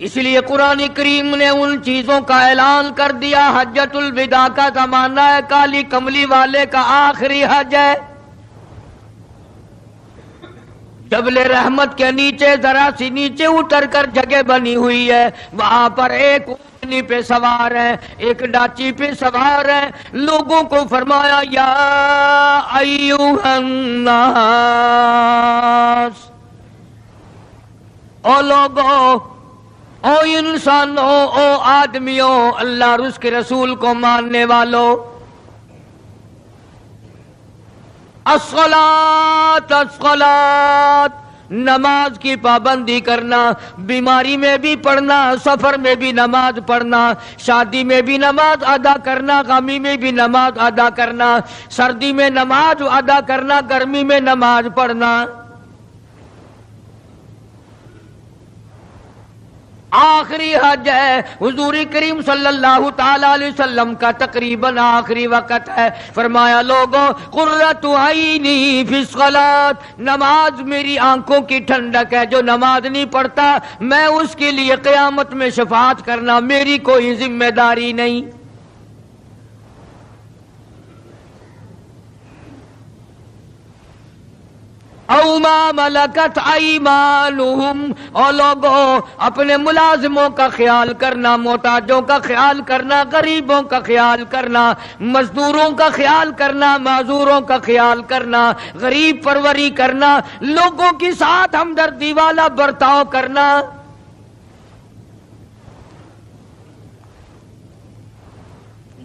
اس لیے قرآن کریم نے ان چیزوں کا اعلان کر دیا. حجۃ الوداع کا زمانہ ہے، کالی کملی والے کا آخری حج ہے. جبل رحمت کے نیچے ذرا سی نیچے اتر کر جگہ بنی ہوئی ہے، وہاں پر ایک اونٹنی پہ سوار ہے، ایک ڈاچی پہ سوار ہے. لوگوں کو فرمایا یا ایھا الناس، او لوگو، او انسانوں، او آدمیوں، اللہ اور اس کے رسول کو ماننے والوں، الصلاۃ الصلاۃ، نماز کی پابندی کرنا، بیماری میں بھی پڑھنا، سفر میں بھی نماز پڑھنا، شادی میں بھی نماز ادا کرنا، غمی میں بھی نماز ادا کرنا، سردی میں نماز ادا کرنا، گرمی میں نماز پڑھنا. آخری حج ہے. حضور کریم صلی اللہ تعالی علیہ وسلم کا تقریباً آخری وقت ہے. فرمایا لوگوں، قرۃ عینی فی الصلاۃ، نماز میری آنکھوں کی ٹھنڈک ہے. جو نماز نہیں پڑھتا میں اس کے لیے قیامت میں شفاعت کرنا میری کوئی ذمہ داری نہیں. او ما ملکت ایمانہم، اور لوگوں اپنے ملازموں کا خیال کرنا، محتاجوں کا خیال کرنا، غریبوں کا خیال کرنا، مزدوروں کا خیال کرنا، معذوروں کا خیال کرنا، غریب پروری کرنا، لوگوں کے ساتھ ہمدردی والا برتاؤ کرنا.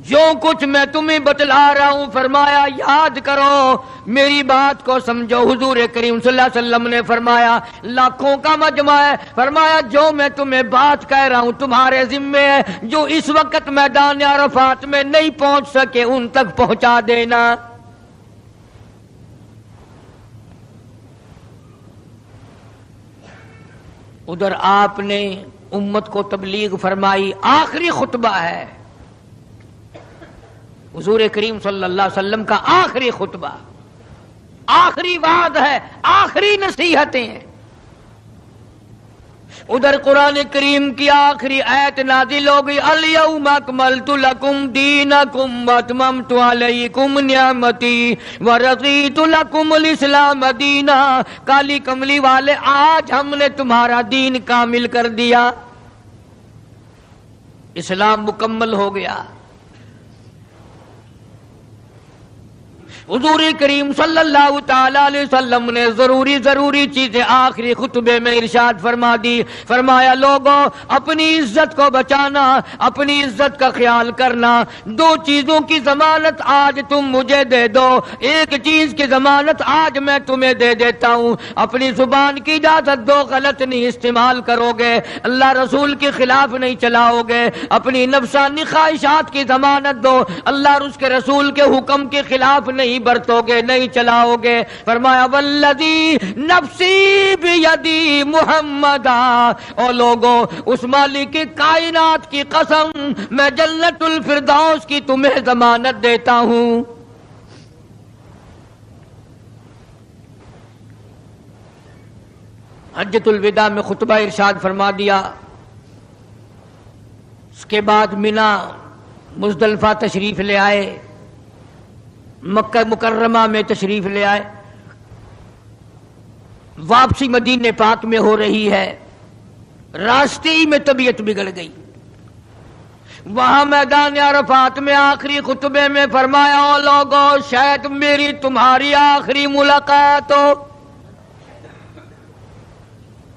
جو کچھ میں تمہیں بتلا رہا ہوں فرمایا یاد کرو، میری بات کو سمجھو. حضور کریم صلی اللہ علیہ وسلم نے فرمایا لاکھوں کا مجمع ہے، فرمایا جو میں تمہیں بات کہہ رہا ہوں تمہارے ذمے ہے. جو اس وقت میدان عرفات میں نہیں پہنچ سکے ان تک پہنچا دینا. ادھر آپ نے امت کو تبلیغ فرمائی. آخری خطبہ ہے حضور کریم صلی اللہ علیہ وسلم کا، آخری خطبہ، آخری وعد ہے، آخری نصیحتیں ہیں. ادھر قرآن کریم کی آخری آیت نازل ہو گئی، الیوم اکملت لکم دینکم واتممت علیکم نعمتی ورضیت لکم الاسلام دینا. کالی کملی والے، آج ہم نے تمہارا دین کامل کر دیا، اسلام مکمل ہو گیا. حضور کریم صلی اللہ تعالی علیہ وسلم نے ضروری چیزیں آخری خطبے میں ارشاد فرما دی. فرمایا لوگوں اپنی عزت کو بچانا، اپنی عزت کا خیال کرنا. دو چیزوں کی ضمانت آج تم مجھے دے دو، ایک چیز کی ضمانت آج میں تمہیں دے دیتا ہوں. اپنی زبان کی اجازت دو، غلط نہیں استعمال کرو گے، اللہ رسول کے خلاف نہیں چلاؤ گے. اپنی نفسانی خواہشات کی ضمانت دو، اللہ اور اس کے رسول کے حکم کے خلاف نہیں برتو گے، نہیں چلاؤ گے. فرمایا والذی نفسی بیدی محمدا، او لوگوں اس مالک کائنات کی قسم میں جنت الفردوس کی تمہیں ضمانت دیتا ہوں. حجۃ الوداع میں خطبہ ارشاد فرما دیا. اس کے بعد مینا مزدلفہ تشریف لے آئے، مکہ مکرمہ میں تشریف لے آئے. واپسی مدینہ پاک میں ہو رہی ہے، راستے ہی میں طبیعت بگڑ گئی. وہاں میدان عرفات میں آخری خطبے میں فرمایا او لوگوں شاید میری تمہاری آخری ملاقات ہو.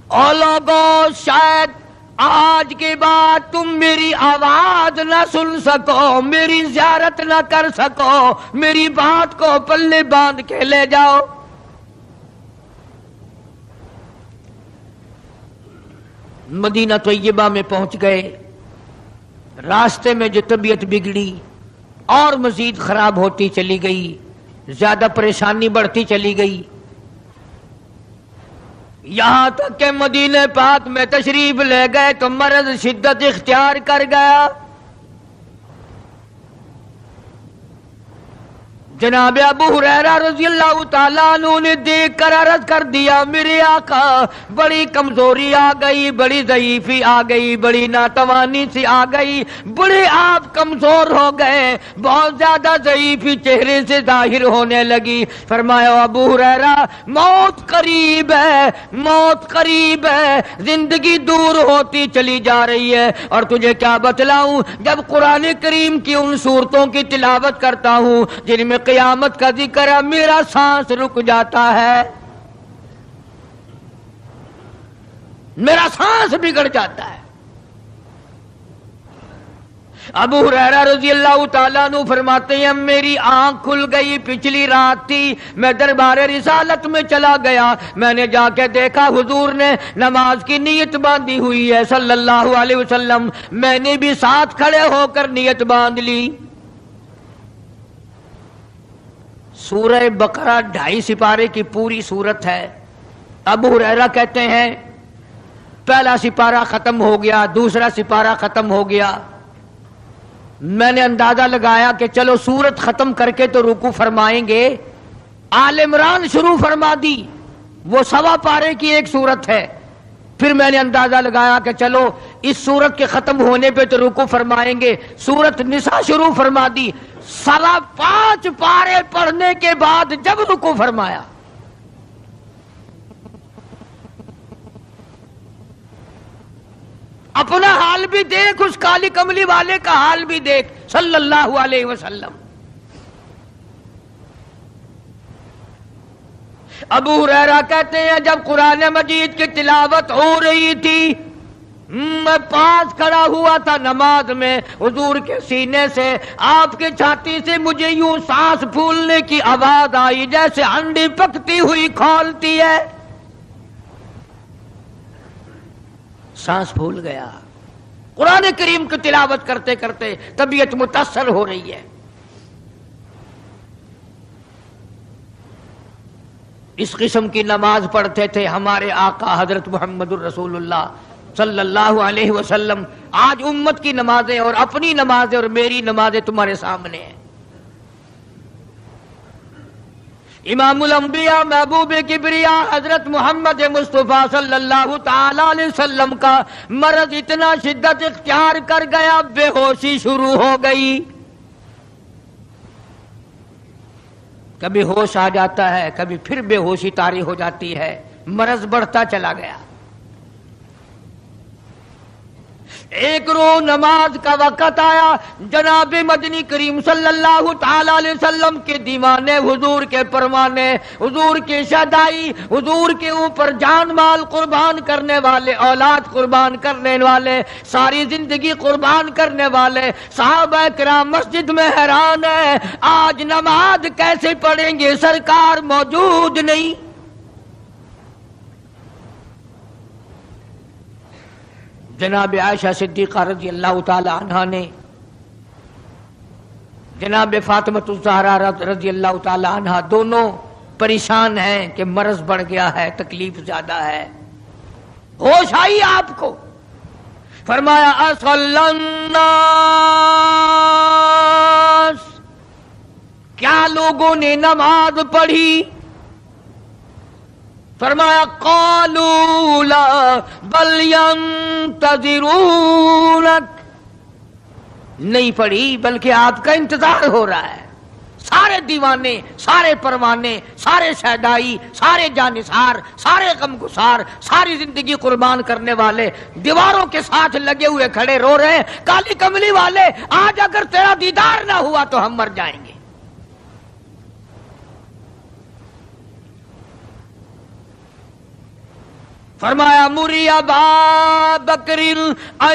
او لوگوں شاید آج کے بعد تم میری آواز نہ سن سکو، میری زیارت نہ کر سکو، میری بات کو پلے باندھ کے لے جاؤ. مدینہ طیبہ میں پہنچ گئے. راستے میں جو طبیعت بگڑی اور مزید خراب ہوتی چلی گئی، زیادہ پریشانی بڑھتی چلی گئی، یہاں تک کہ مدینہ پاک میں تشریف لے گئے تو مرض شدت اختیار کر گیا. جناب ابو ہریرہ رضی اللہ تعالیٰ عنہ نے دیکھ کر عرض کر دیا میرے آقا بڑی کمزوری آ گئی، بڑی ضعیفی آ گئی، بڑی ناتوانی سی آ گئی، بڑے آپ کمزور ہو گئے، بہت زیادہ ضعیفی چہرے سے ظاہر ہونے لگی۔ فرمایا ابو ہریرہ موت قریب ہے، موت قریب ہے، زندگی دور ہوتی چلی جا رہی ہے، اور تجھے کیا بتلاؤں، جب قرآن کریم کی ان صورتوں کی تلاوت کرتا ہوں جن میں قیامت کا ذکر ہے، میرا سانس رک جاتا ہے، میرا سانس بگڑ جاتا ہے۔ ابو ہریرہ رضی اللہ تعالیٰ عنہ فرماتے ہیں میری آنکھ کھل گئی، پچھلی رات تھی، میں دربار رسالت میں چلا گیا، میں نے جا کے دیکھا حضور نے نماز کی نیت باندھی ہوئی ہے صلی اللہ علیہ وسلم، میں نے بھی ساتھ کھڑے ہو کر نیت باندھ لی۔ سورہ بقرہ 2.5 سپارے کی پوری سورت ہے۔ ابو ہریرہ کہتے ہیں پہلا سپارہ ختم ہو گیا، دوسرا سپارہ ختم ہو گیا، میں نے اندازہ لگایا کہ چلو سورت ختم کر کے تو رکوع فرمائیں گے، آل عمران شروع فرما دی، وہ 1.25 پارے کی ایک سورت ہے۔ پھر میں نے اندازہ لگایا کہ چلو اس سورت کے ختم ہونے پہ تو رکوع فرمائیں گے، سورت نساء شروع فرما دی، 5.25 پارے پڑھنے کے بعد جب رکوع فرمایا اپنا حال بھی دیکھ، اس کالی کملی والے کا حال بھی دیکھ صلی اللہ علیہ وسلم۔ ابو ہریرہ کہتے ہیں جب قرآن مجید کی تلاوت ہو رہی تھی میں پاس کھڑا ہوا تھا نماز میں، حضور کے سینے سے، آپ کے چھاتی سے مجھے یوں سانس پھولنے کی آواز آئی جیسے ہنڈی پکتی ہوئی کھولتی ہے، سانس پھول گیا۔ قرآن کریم کی تلاوت کرتے کرتے طبیعت متاثر ہو رہی ہے۔ اس قسم کی نماز پڑھتے تھے ہمارے آقا حضرت محمد الرسول اللہ صلی اللہ علیہ وسلم۔ آج امت کی نمازیں اور اپنی نمازیں اور میری نمازیں تمہارے سامنے ہیں۔ امام الانبیاء محبوب کبریا حضرت محمد مصطفیٰ صلی اللہ تعالی علیہ وسلم کا مرض اتنا شدت اختیار کر گیا، بے ہوشی شروع ہو گئی، کبھی ہوش آ جاتا ہے، کبھی پھر بے ہوشی طاری ہو جاتی ہے، مرض بڑھتا چلا گیا۔ ایک روز نماز کا وقت آیا، جناب مدنی کریم صلی اللہ تعالی علیہ وسلم کے دیوانے، حضور کے پروانے، حضور کی شہدائی، حضور کے اوپر جان مال قربان کرنے والے، اولاد قربان کرنے والے، ساری زندگی قربان کرنے والے صحابہ کرام مسجد میں حیران ہیں، آج نماز کیسے پڑھیں گے، سرکار موجود نہیں۔ جناب عائشہ صدیقہ رضی اللہ تعالی عنہا نے جناب فاطمۃ الزہرا رضی اللہ تعالی عنہا دونوں پریشان ہیں کہ مرض بڑھ گیا ہے، تکلیف زیادہ ہے۔ ہوش آئی آپ کو، فرمایا اصلی الناس، کیا لوگوں نے نماز پڑھی؟ فرمایا قالوا لا بل ينتظرونك، نہیں پڑھی بلکہ آپ کا انتظار ہو رہا ہے۔ سارے دیوانے، سارے پروانے، سارے شہدائی، سارے جانثار، سارے غمگسار، ساری زندگی قربان کرنے والے دیواروں کے ساتھ لگے ہوئے کھڑے رو رہے ہیں، کالی کملی والے آج اگر تیرا دیدار نہ ہوا تو ہم مر جائیں گے۔ فرمایا مری ابا بکر ان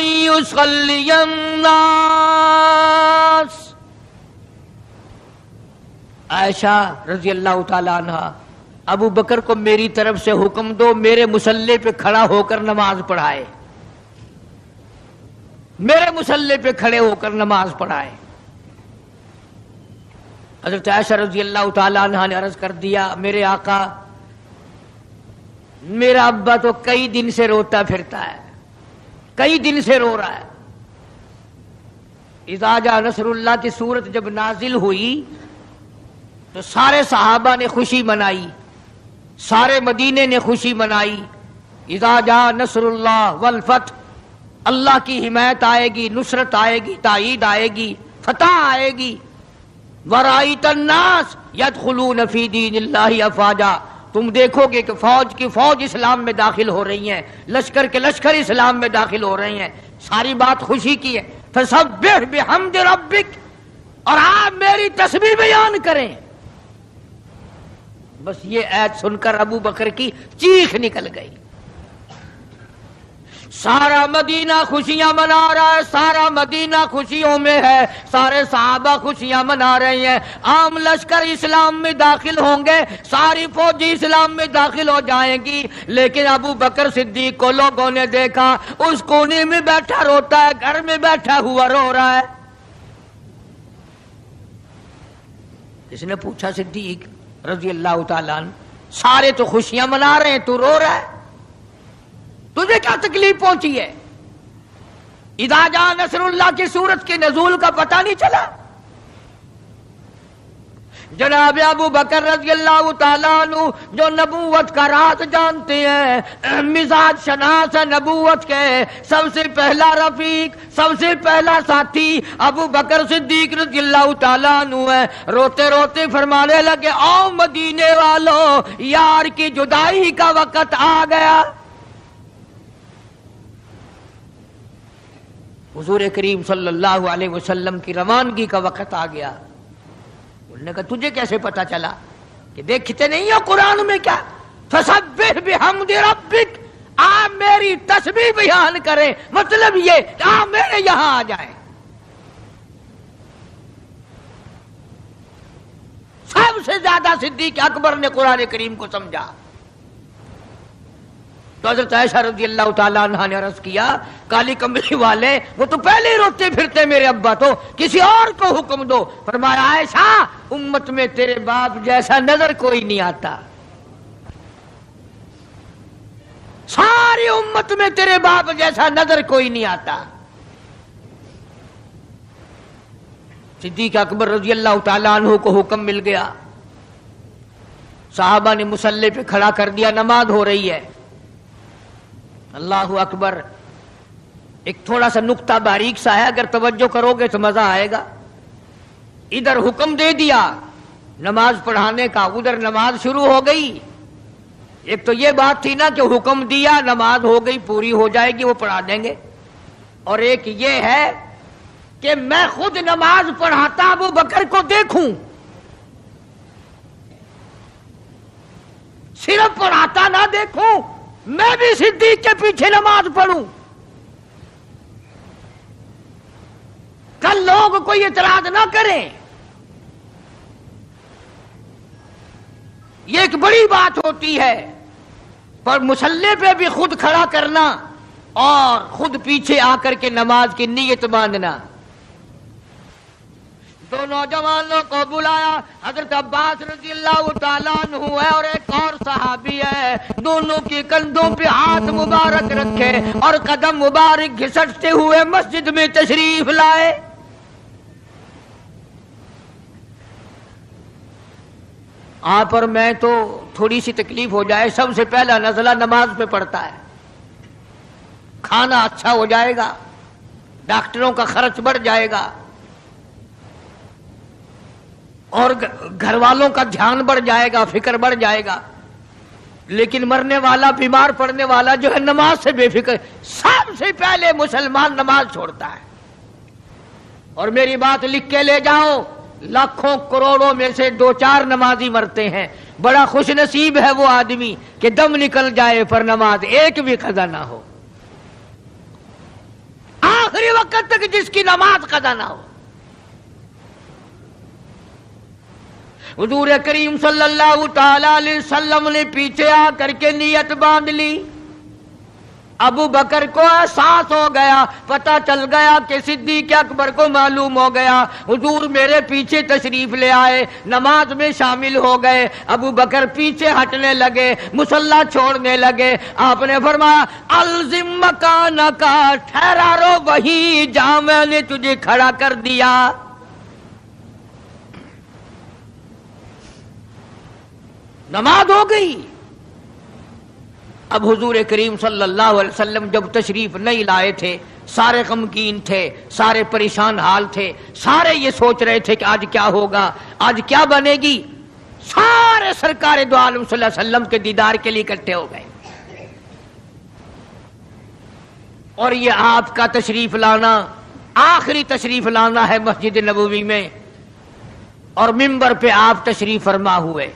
یصلی الناس، عائشہ رضی اللہ تعالی عنہا، ابو بکر کو میری طرف سے حکم دو میرے مصلی پہ کھڑا ہو کر نماز پڑھائے، میرے مصلی پہ کھڑے ہو کر نماز پڑھائے۔ حضرت عائشہ رضی اللہ تعالی عنہا نے عرض کر دیا میرے آقا میرا ابا تو کئی دن سے روتا پھرتا ہے، کئی دن سے رو رہا ہے۔ اذا جاء نصر اللہ کی سورت جب نازل ہوئی تو سارے صحابہ نے خوشی منائی، سارے مدینے نے خوشی منائی۔ اذا جاء نصر اللہ والفتح، اللہ کی حمایت آئے گی، نصرت آئے گی، تائید آئے گی، فتح آئے گی۔ ورأیت الناس یدخلون فی دین اللہ افواجا، تم دیکھو گے کہ فوج کی فوج اسلام میں داخل ہو رہی ہیں، لشکر کے لشکر اسلام میں داخل ہو رہے ہیں۔ ساری بات خوشی کی ہے۔ فسبح بحمد ربک، اور آپ میری تسبیح بیان کریں۔ بس یہ آیت سن کر ابو بکر کی چیخ نکل گئی۔ سارا مدینہ خوشیاں منا رہا ہے، سارا مدینہ خوشیوں میں ہے، سارے صحابہ خوشیاں منا رہے ہیں۔ عام لشکر اسلام میں داخل ہوں گے، ساری فوجی اسلام میں داخل ہو جائیں گی، لیکن ابو بکر صدیق کو لوگوں نے دیکھا اس کونے میں بیٹھا روتا ہے، گھر میں بیٹھا ہوا رو رہا ہے۔ اس نے پوچھا صدیق رضی اللہ تعالیٰ عنہ، سارے تو خوشیاں منا رہے ہیں، تو رو رہا ہے، تجھے کیا تکلیف پہنچی ہے؟ اذا جاء نصر اللہ کی سورت کے نزول کا پتہ نہیں چلا؟ جناب ابو بکر رضی اللہ تعالیٰ عنہ جو نبوت کا راز جانتے ہیں، مزاج شناس نبوت کے، سب سے پہلا رفیق، سب سے پہلا ساتھی ابو بکر صدیق رضی اللہ تعالیٰ عنہ ہے۔ روتے روتے فرمانے لگے، او مدینے والوں، یار کی جدائی کا وقت آ گیا۔ حضور کریم صلی اللہ علیہ وسلم کی روانگی کا وقت آ گیا۔ انہوں نے کہا تجھے کیسے پتا چلا؟ کہ دیکھتے نہیں ہو قرآن میں کیا؟ فسبح بحمد ربک، آپ میری تسبیح بیان کریں، مطلب یہ کہ آپ میرے یہاں آ جائیں۔ سب سے زیادہ صدیق اکبر نے قرآن کریم کو سمجھا۔ تو حضرت عائشہ رضی اللہ تعالیٰ عنہ نے عرض کیا، کالی کمبلی والے وہ تو پہلے ہی روتے پھرتے میرے ابا، تو کسی اور کو حکم دو۔ فرمایا عائشہ، امت میں تیرے باپ جیسا نظر کوئی نہیں آتا، ساری امت میں تیرے باپ جیسا نظر کوئی نہیں آتا۔ صدیق اکبر رضی اللہ تعالیٰ عنہ کو حکم مل گیا، صحابہ نے مصلی پہ کھڑا کر دیا، نماز ہو رہی ہے۔ اللہ اکبر، ایک تھوڑا سا نقطہ باریک سا ہے، اگر توجہ کرو گے تو مزہ آئے گا۔ ادھر حکم دے دیا نماز پڑھانے کا، ادھر نماز شروع ہو گئی۔ ایک تو یہ بات تھی نا کہ حکم دیا، نماز ہو گئی، پوری ہو جائے گی، وہ پڑھا دیں گے، اور ایک یہ ہے کہ میں خود نماز پڑھاتا ابو بکر کو دیکھوں، صرف پڑھاتا نہ دیکھوں، میں بھی صدیق کے پیچھے نماز پڑھوں، کل لوگ کوئی اعتراض نہ کریں۔ یہ ایک بڑی بات ہوتی ہے، پر مصلی پہ بھی خود کھڑا کرنا اور خود پیچھے آ کر کے نماز کی نیت باندھنا۔ دو نوجوانوں کو بلایا، حضرت عباس رضی اللہ تعالیٰ عنہ ہے اور ایک اور صحابی ہے، دونوں کے کندھوں پہ ہاتھ مبارک رکھے اور قدم مبارک گھسٹتے ہوئے مسجد میں تشریف لائے۔ آپ اور میں تو تھوڑی سی تکلیف ہو جائے، سب سے پہلا نزلہ نماز پہ پڑتا ہے، کھانا اچھا ہو جائے گا، ڈاکٹروں کا خرچ بڑھ جائے گا، اور گھر والوں کا دھیان بڑھ جائے گا، فکر بڑھ جائے گا، لیکن مرنے والا، بیمار پڑنے والا جو ہے نماز سے بے فکر، سب سے پہلے مسلمان نماز چھوڑتا ہے۔ اور میری بات لکھ کے لے جاؤ، لاکھوں کروڑوں میں سے 2-4 نمازی مرتے ہیں، بڑا خوش نصیب ہے وہ آدمی کہ دم نکل جائے پر نماز ایک بھی قضا نہ ہو، آخری وقت تک جس کی نماز قضا نہ ہو۔ حضور کریم صلی اللہ تعالی علیہ وسلم نے پیچھے آ کر کے نیت باندھ لی۔ ابو بکر کو احساس ہو گیا، پتہ چل گیا کہ صدیق اکبر کو معلوم ہو گیا، حضور میرے پیچھے تشریف لے آئے، نماز میں شامل ہو گئے۔ ابو بکر پیچھے ہٹنے لگے، مصلی چھوڑنے لگے۔ آپ نے فرمایا الزم مکانک، ٹھہرا رو وہیں جہاں میں نے تجھے کھڑا کر دیا۔ نماز ہو گئی۔ اب حضور کریم صلی اللہ علیہ وسلم جب تشریف نہیں لائے تھے، سارے غمگین تھے، سارے پریشان حال تھے، سارے یہ سوچ رہے تھے کہ آج کیا ہوگا، آج کیا بنے گی۔ سارے سرکار دو عالم صلی اللہ علیہ وسلم کے دیدار کے لیے اکٹھے ہو گئے، اور یہ آپ کا تشریف لانا، آخری تشریف لانا ہے مسجد نبوی میں، اور منبر پہ آپ تشریف فرما ہوئے۔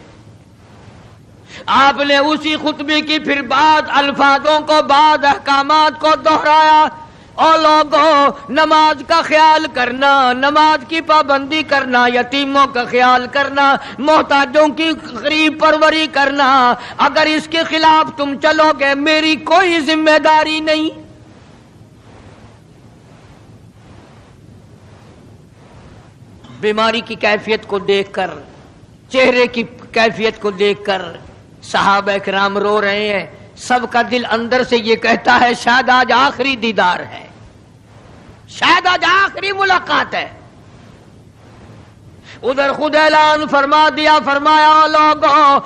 آپ نے اسی خطبے کی پھر بعد الفاظوں کو، بعد احکامات کو دہرایا، اور لوگوں نماز کا خیال کرنا، نماز کی پابندی کرنا، یتیموں کا خیال کرنا، محتاجوں کی غریب پروری کرنا، اگر اس کے خلاف تم چلو گے میری کوئی ذمہ داری نہیں۔ بیماری کی کیفیت کو دیکھ کر، چہرے کی کیفیت کو دیکھ کر صحابہ کرام رو رہے ہیں، سب کا دل اندر سے یہ کہتا ہے شاید آج آخری دیدار ہے، شاید آج آخری ملاقات ہے۔ ادھر خود اعلان فرما دیا، فرمایا لوگوں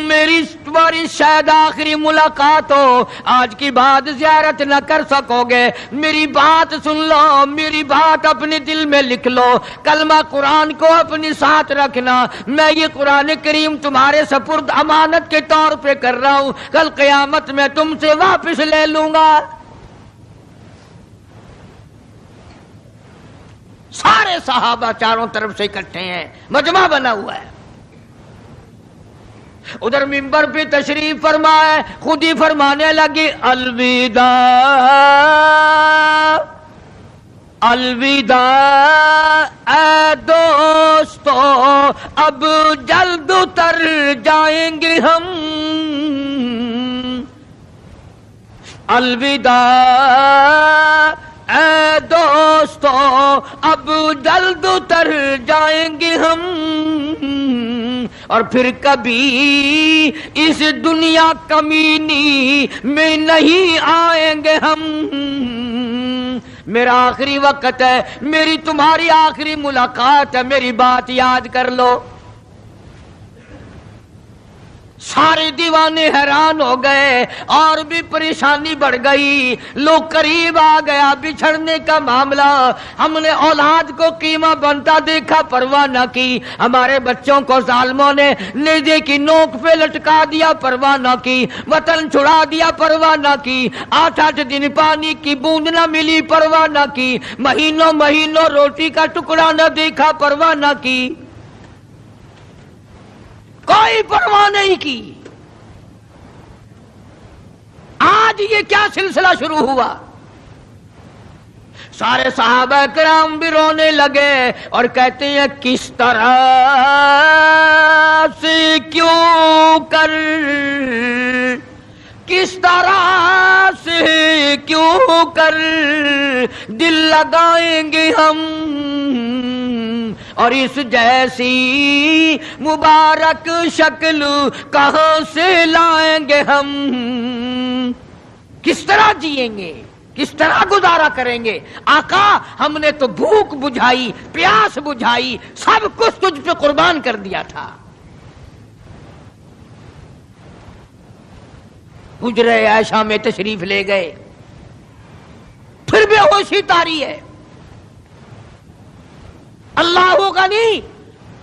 میری تمہاری شاید آخری ملاقات ہو، آج کی بات زیارت نہ کر سکو گے، میری بات سن لو، میری بات اپنے دل میں لکھ لو، کلمہ قرآن کو اپنے ساتھ رکھنا، میں یہ قرآن کریم تمہارے سپرد امانت کے طور پہ کر رہا ہوں، کل قیامت میں تم سے واپس لے لوں گا۔ سارے صحابہ چاروں طرف سے اکٹھے ہیں، مجمع بنا ہوا ہے۔ ادھر منبر پہ تشریف فرمائے، خود ہی فرمانے لگی الوداع الوداع اے دوستو، اب جلد اتر جائیں گے ہم، الوداع اے دوستو اب جلد اتر جائیں گے ہم، اور پھر کبھی اس دنیا کمینی میں نہیں آئیں گے ہم، میرا آخری وقت ہے، میری تمہاری آخری ملاقات ہے، میری بات یاد کر لو۔ سارے دیوانے حیران ہو گئے، اور بھی پریشانی بڑھ گئی، لوگ قریب آ گیا بچھڑنے کا معاملہ، ہم نے اولاد کو قیمہ بنتا دیکھا، پرواہ نہ کی، ہمارے بچوں کو ظالموں نے نیزے کی نوک پہ لٹکا دیا، پرواہ نہ کی، وطن چھڑا دیا، پرواہ نہ کی، 8 دن پانی کی بوند نہ ملی، پرواہ نہ کی، مہینوں مہینوں روٹی کا ٹکڑا نہ دیکھا، پرواہ نہ کی، کوئی پرواہ نہیں کی۔ آج یہ کیا سلسلہ شروع ہوا؟ سارے صحابہ کرام بھی رونے لگے اور کہتے ہیں کس طرح سے کیوں کر، کس طرح سے کیوں کر دل لگائیں گے ہم، اور اس جیسی مبارک شکل کہاں سے لائیں گے ہم، کس طرح جئیں گے، کس طرح گزارا کریں گے؟ آقا ہم نے تو بھوک بجھائی، پیاس بجھائی، سب کچھ تجھ پہ قربان کر دیا تھا۔ حجرہ عائشہ میں تشریف لے گئے، پھر بے ہوشی طاری ہے۔ اللہ غنی،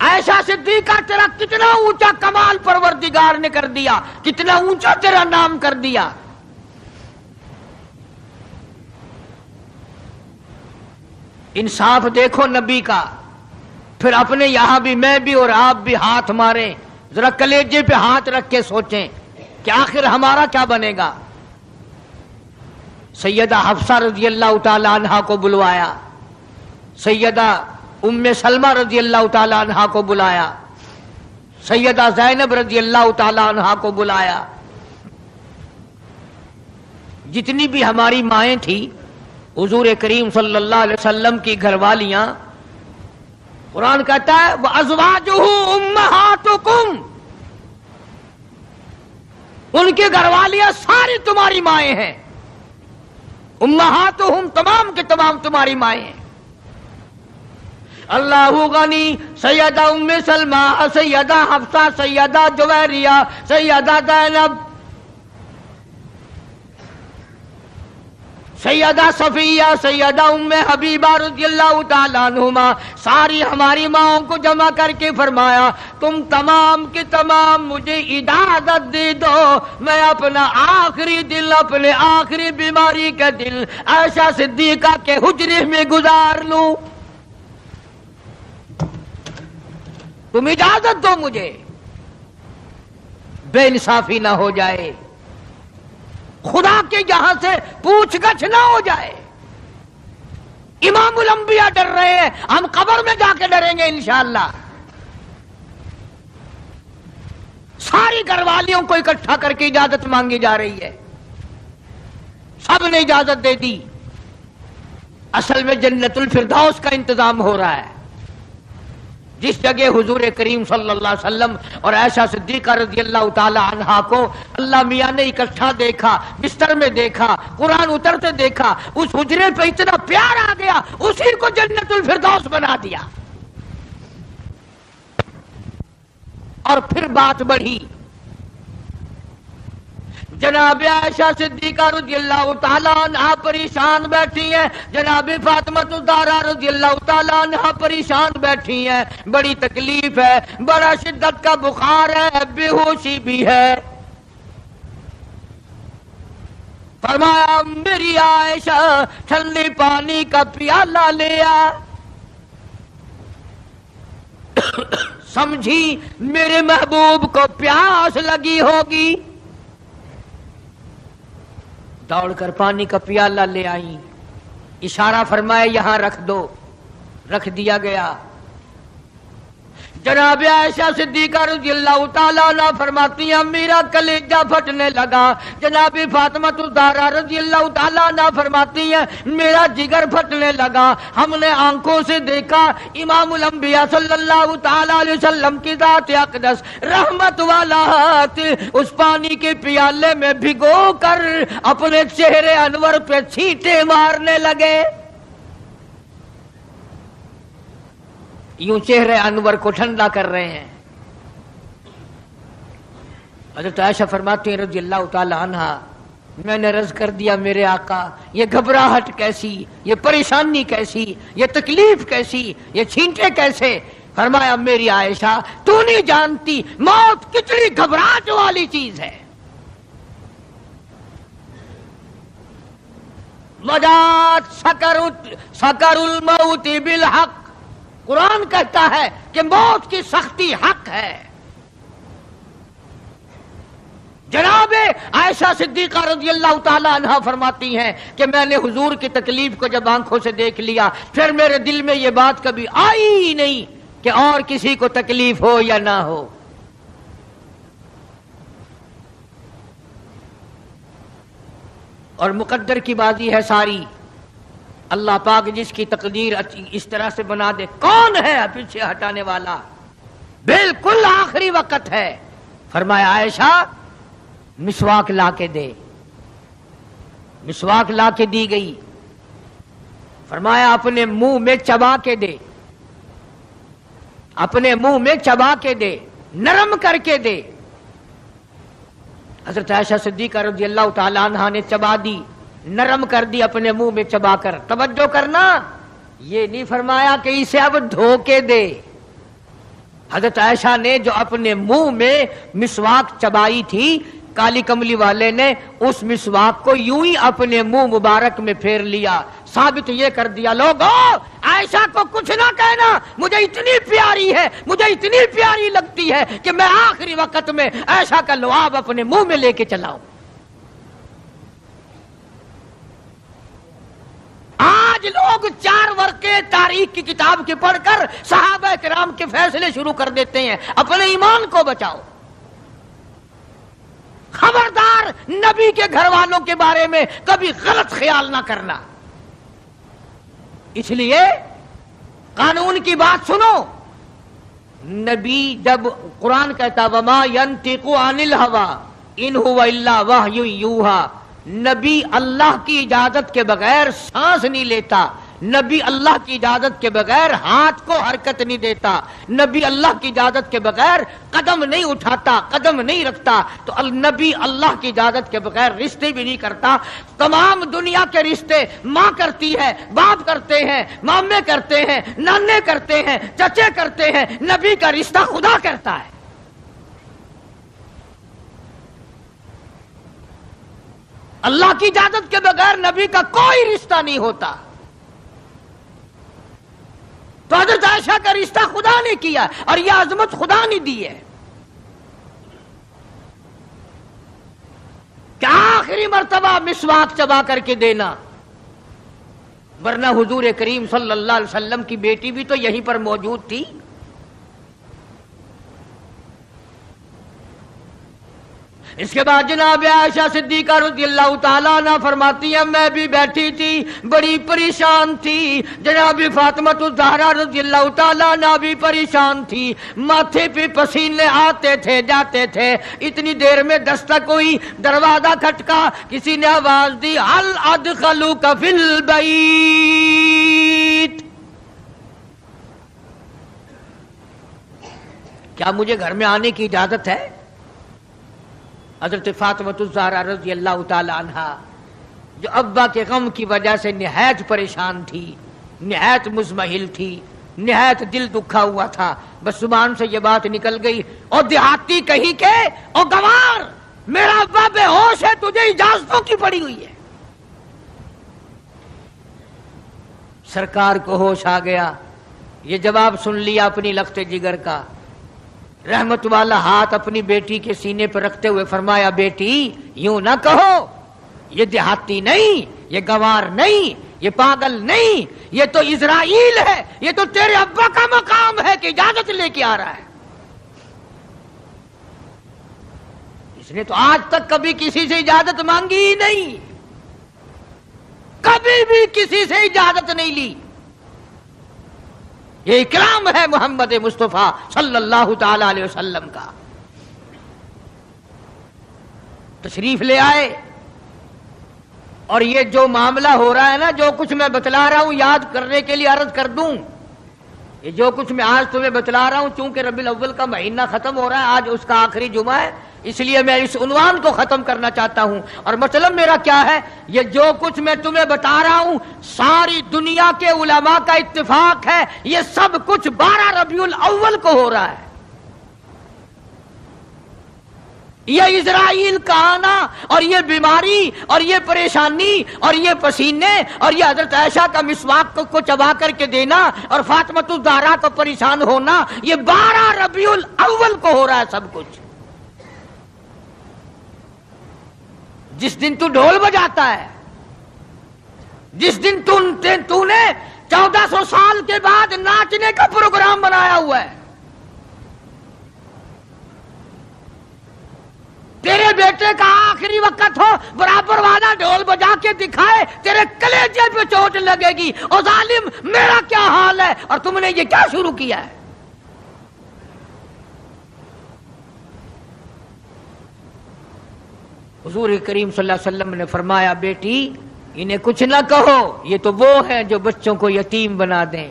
عائشہ صدیقہ تیرا کتنا اونچا کمال پروردگار نے کر دیا، کتنا اونچا تیرا نام کر دیا۔ انصاف دیکھو نبی کا، پھر اپنے یہاں بھی میں بھی اور آپ بھی ہاتھ ماریں، ذرا کلیجے پہ ہاتھ رکھ کے سوچیں کہ آخر ہمارا کیا بنے گا۔ سیدہ حفصہ رضی اللہ تعالی عنہا کو بلوایا، سیدہ ام سلمہ رضی اللہ تعالی عنہا کو بلایا، سیدہ زینب رضی اللہ تعالی عنہا کو بلایا، جتنی بھی ہماری مائیں تھیں، حضور کریم صلی اللہ علیہ وسلم کی گھر والیاں، قرآن کہتا ہے وَأَزْوَاجُهُ أُمَّهَاتُكُمْ، ان کی گھر والیاں ساری تمہاری مائیں ہیں، امہاتہم تمام کے تمام تمہاری مائیں ہیں۔ اللہ غنی، سیدہ ام سلمہ، سیدہ حفصہ، سیدہ جویریہ، سیدہ زینب، سیدہ صفیہ، سیدہ ام حبیبہ رضی اللہ تعالیٰ عنہما، ساری ہماری ماؤں کو جمع کر کے فرمایا تم تمام کے تمام مجھے اجازت دے دو، میں اپنا آخری دل، اپنے آخری بیماری کا دل عائشہ صدیقہ کے حجرے میں گزار لوں، تم اجازت دو مجھے، بے انصافی نہ ہو جائے، خدا کے یہاں سے پوچھ گچھ نہ ہو جائے۔ امام الانبیاء ڈر رہے ہیں، ہم قبر میں جا کے ڈریں گے انشاءاللہ۔ ساری گھر والیوں کو اکٹھا کر کے اجازت مانگی جا رہی ہے، سب نے اجازت دے دی۔ اصل میں جنت الفردوس کا انتظام ہو رہا ہے، جس جگہ حضور کریم صلی اللہ علیہ وسلم اور عائشہ صدیقہ رضی اللہ تعالی عنہا کو اللہ میاں نے اکٹھا دیکھا، بستر میں دیکھا، قرآن اترتے دیکھا، اس حجرے پہ اتنا پیار آ گیا، اسی کو جنت الفردوس بنا دیا۔ اور پھر بات بڑھی، جناب عائشہ صدیقہ رضی اللہ تعالیٰ عنہا پریشان بیٹھی ہیں، جناب فاطمہ الزہرا رضی اللہ تعالیٰ عنہا پریشان بیٹھی ہیں، بڑی تکلیف ہے، بڑا شدت کا بخار ہے، بے ہوشی بھی ہے۔ فرمایا میری عائشہ ٹھنڈے پانی کا پیالہ لے آ، سمجھی میرے محبوب کو پیاس لگی ہوگی، دوڑ کر پانی کا پیالہ لے آئی، اشارہ فرمایا یہاں رکھ دو، رکھ دیا گیا۔ جناب عائشہ صدیقہ رضی اللہ تعالیٰ عنہ فرماتی ہیں میرا کلیجہ پھٹنے لگا، جناب فاطمہ الزہرا رضی اللہ تعالیٰ عنہ فرماتی ہیں میرا جگر پھٹنے لگا، ہم نے آنکھوں سے دیکھا امام الانبیاء صلی اللہ تعالیٰ علیہ وسلم کی ذات اقدس رحمت والا ہاتھ اس پانی کے پیالے میں بھگو کر اپنے چہرے انور پہ چھینٹے مارنے لگے، یوں چہرے انور کو ٹھنڈا کر رہے ہیں۔ حضرت عائشہ فرماتی ہیں رضی اللہ تعالی عنہا میں نے عرض کر دیا میرے آقا یہ گھبراہٹ کیسی، یہ پریشانی کیسی، یہ تکلیف کیسی، یہ چھینٹے کیسے؟ فرمایا میری عائشہ تو نہیں جانتی موت کتنی گھبراہٹ والی چیز ہے، وجات سکر الموت بالحق، قرآن کہتا ہے کہ موت کی سختی حق ہے۔ جناب عائشہ صدیقہ رضی اللہ تعالی عنہا فرماتی ہیں کہ میں نے حضور کی تکلیف کو جب آنکھوں سے دیکھ لیا پھر میرے دل میں یہ بات کبھی آئی ہی نہیں کہ اور کسی کو تکلیف ہو یا نہ ہو۔ اور مقدر کی بازی ہے ساری، اللہ پاک جس کی تقدیر اس طرح سے بنا دے، کون ہے پیچھے ہٹانے والا؟ بالکل آخری وقت ہے۔ فرمایا عائشہ مسواک لا کے دے، مسواک لا کے دی گئی۔ فرمایا اپنے منہ میں چبا کے دے، اپنے منہ میں چبا کے دے، نرم کر کے دے۔ حضرت عائشہ صدیقہ رضی اللہ تعالی عنہا نے چبا دی، نرم کر دی اپنے منہ میں چبا کر۔ توجہ کرنا، یہ نہیں فرمایا کہ اسے اب دھو کے دے۔ حضرت عائشہ نے جو اپنے منہ میں مسواک چبائی تھی، کالی کملی والے نے اس مسواک کو یوں ہی اپنے منہ مبارک میں پھیر لیا، ثابت یہ کر دیا لوگوں عائشہ کو کچھ نہ کہنا، مجھے اتنی پیاری ہے، مجھے اتنی پیاری لگتی ہے کہ میں آخری وقت میں عائشہ کا لعاب اپنے منہ میں لے کے چلاؤں۔ آج لوگ 4 ورقے تاریخ کی کتاب کے پڑھ کر صحابہ کرام کے فیصلے شروع کر دیتے ہیں، اپنے ایمان کو بچاؤ۔ خبردار نبی کے گھر والوں کے بارے میں کبھی غلط خیال نہ کرنا۔ اس لیے قانون کی بات سنو، نبی جب قرآن کہتا وما ينطق عن الهوى ان هو الا وحی یوحی، نبی اللہ کی اجازت کے بغیر سانس نہیں لیتا، نبی اللہ کی اجازت کے بغیر ہاتھ کو حرکت نہیں دیتا، نبی اللہ کی اجازت کے بغیر قدم نہیں اٹھاتا، قدم نہیں رکھتا، تو نبی اللہ کی اجازت کے بغیر رشتے بھی نہیں کرتا۔ تمام دنیا کے رشتے ماں کرتی ہے، باپ کرتے ہیں، مامے کرتے ہیں، نانے کرتے ہیں، چچے کرتے ہیں، نبی کا رشتہ خدا کرتا ہے۔ اللہ کی اجازت کے بغیر نبی کا کوئی رشتہ نہیں ہوتا۔ تو حضرت عائشہ کا رشتہ خدا نے کیا اور یہ عظمت خدا نے دی ہے کہ آخری مرتبہ مسواک چبا کر کے دینا، ورنہ حضور کریم صلی اللہ علیہ وسلم کی بیٹی بھی تو یہیں پر موجود تھی۔ اس کے بعد جناب عائشہ صدیقہ رضی اللہ تعالیٰ عنہ فرماتی ہیں میں بھی بیٹھی تھی، بڑی پریشان تھی، جناب فاطمہ الزہرا رضی اللہ تعالیٰ عنہ بھی پریشان تھی، ماتھے پہ پسینے آتے تھے جاتے تھے۔ اتنی دیر میں دستک ہوئی، دروازہ کھٹکا، کسی نے آواز دی ہل ادخلوک فی البیت، کیا مجھے گھر میں آنے کی اجازت ہے؟ حضرت فاطمہ الزہرا رضی اللہ تعالی عنہا جو ابا کے غم کی وجہ سے نہایت پریشان تھی، نہایت مزمحل تھی، نہایت دل دکھا ہوا تھا، بس زبان سے یہ بات نکل گئی، اور دیہاتی کہیں کہ او گوار میرا ابا بے ہوش ہے، تجھے اجازتوں کی پڑی ہوئی ہے۔ سرکار کو ہوش آ گیا، یہ جواب سن لیا اپنی لخت جگر کا، رحمت والا ہاتھ اپنی بیٹی کے سینے پر رکھتے ہوئے فرمایا بیٹی یوں نہ کہو، یہ دیہاتی نہیں، یہ گوار نہیں، یہ پاگل نہیں، یہ تو اسرائیل ہے، یہ تو تیرے ابا کا مقام ہے کہ اجازت لے کے آ رہا ہے۔ اس نے تو آج تک کبھی کسی سے اجازت مانگی ہی نہیں، کبھی بھی کسی سے اجازت نہیں لی۔ یہ اکرام ہے محمد مصطفیٰ صلی اللہ تعالی علیہ وسلم کا۔ تشریف لے آئے، اور یہ جو معاملہ ہو رہا ہے نا، جو کچھ میں بتلا رہا ہوں یاد کرنے کے لیے عرض کر دوں، یہ جو کچھ میں آج تمہیں بتلا رہا ہوں، چونکہ ربیع الاول کا مہینہ ختم ہو رہا ہے، آج اس کا آخری جمعہ ہے، اس لیے میں اس عنوان کو ختم کرنا چاہتا ہوں۔ اور مطلب میرا کیا ہے، یہ جو کچھ میں تمہیں بتا رہا ہوں ساری دنیا کے علماء کا اتفاق ہے، یہ سب کچھ 12 ربیع الاول کو ہو رہا ہے۔ یہ اسرائیل کا آنا اور یہ بیماری اور یہ پریشانی اور یہ پسینے اور یہ حضرت عائشہ کا مسواک کو چبا کر کے دینا اور فاطمہ الزہرا کو پریشان ہونا، یہ 12 ربیع الاول کو ہو رہا ہے سب کچھ۔ جس دن تو ڈھول بجاتا ہے، جس دن تو نے 1400 سال کے بعد ناچنے کا پروگرام بنایا ہوا ہے، تیرے بیٹے کا آخری وقت ہو، برابر والا ڈھول بجا کے دکھائے، تیرے کلیجے پہ چوٹ لگے گی، او ظالم میرا کیا حال ہے، اور تم نے یہ کیا شروع کیا ہے؟ حضور کریم صلی اللہ علیہ وسلم نے فرمایا بیٹی انہیں کچھ نہ کہو، یہ تو وہ ہیں جو بچوں کو یتیم بنا دیں،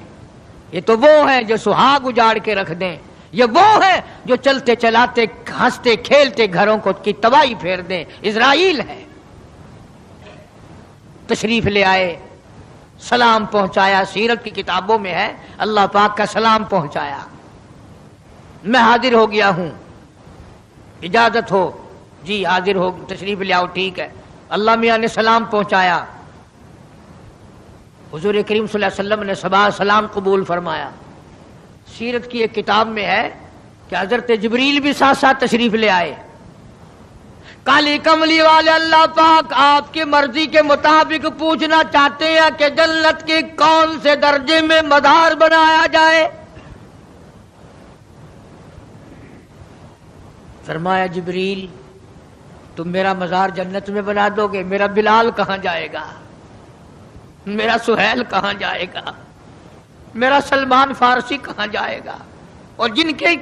یہ تو وہ ہیں جو سہاگ اجاڑ کے رکھ دیں، یہ وہ ہیں جو چلتے چلاتے ہنستے کھیلتے گھروں کو کی تباہی پھیر دیں، اسرائیل ہے۔ تشریف لے آئے، سلام پہنچایا، سیرت کی کتابوں میں ہے اللہ پاک کا سلام پہنچایا، میں حاضر ہو گیا ہوں، اجازت ہو؟ جی حاضر ہو، تشریف لے آؤ، ٹھیک ہے۔ اللہ میاں نے سلام پہنچایا، حضور کریم صلی اللہ علیہ وسلم نے صبح سلام قبول فرمایا۔ سیرت کی ایک کتاب میں ہے کہ حضرت جبریل بھی ساتھ ساتھ تشریف لے آئے۔ کالی کملی والے اللہ پاک آپ کی مرضی کے مطابق پوچھنا چاہتے ہیں کہ جنت کے کون سے درجے میں مزار بنایا جائے؟ فرمایا جبریل تم میرا مزار جنت میں بنا دو گے، میرا بلال کہاں جائے گا، میرا سہیل کہاں جائے گا، میرا سلمان فارسی کہاں جائے گا؟ اور جن کے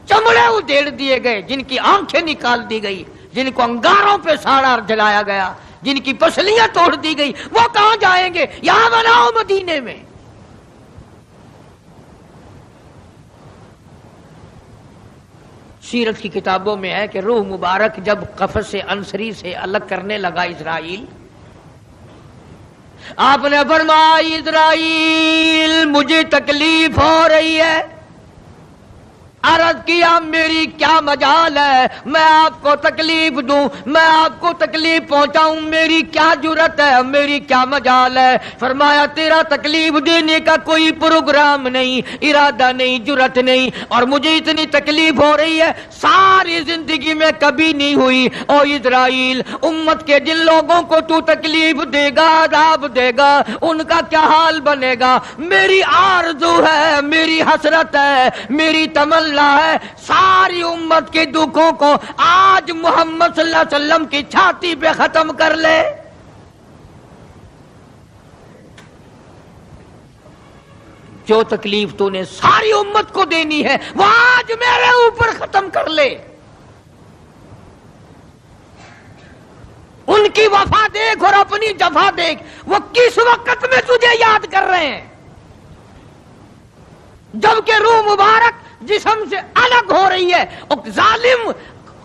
چمڑے ادھیڑ دیے گئے، جن کی آنکھیں نکال دی گئی، جن کو انگاروں پہ ساڑا جلایا گیا، جن کی پسلیاں توڑ دی گئی، وہ کہاں جائیں گے؟ یہاں بناؤ مدینے میں۔ سیرت کی کتابوں میں ہے کہ روح مبارک جب قفس سے انصری سے الگ کرنے لگا اسرائیل، آپ نے فرمایا اسرائیل مجھے تکلیف ہو رہی ہے۔ عرض کیا میری کیا مجال ہے میں آپ کو تکلیف دوں، میں آپ کو تکلیف پہنچاؤں، میری کیا جرت ہے، میری کیا مجال ہے؟ فرمایا تیرا تکلیف دینے کا کوئی پروگرام نہیں، ارادہ نہیں، جرت نہیں، اور مجھے اتنی تکلیف ہو رہی ہے ساری زندگی میں کبھی نہیں ہوئی۔ او اسرائیل، امت کے جن لوگوں کو تو تکلیف دے گا، عذاب دے گا، ان کا کیا حال بنے گا؟ میری آرزو ہے، میری حسرت ہے، میری تمنا ہے ساری امت کے دکھوں کو آج محمد صلی اللہ علیہ وسلم کی چھاتی پہ ختم کر لے۔ جو تکلیف تو نے ساری امت کو دینی ہے وہ آج میرے اوپر ختم کر لے۔ ان کی وفا دیکھ اور اپنی جفا دیکھ، وہ کس وقت میں تجھے یاد کر رہے ہیں جبکہ روح مبارک جسم سے الگ ہو رہی ہے۔ ظالم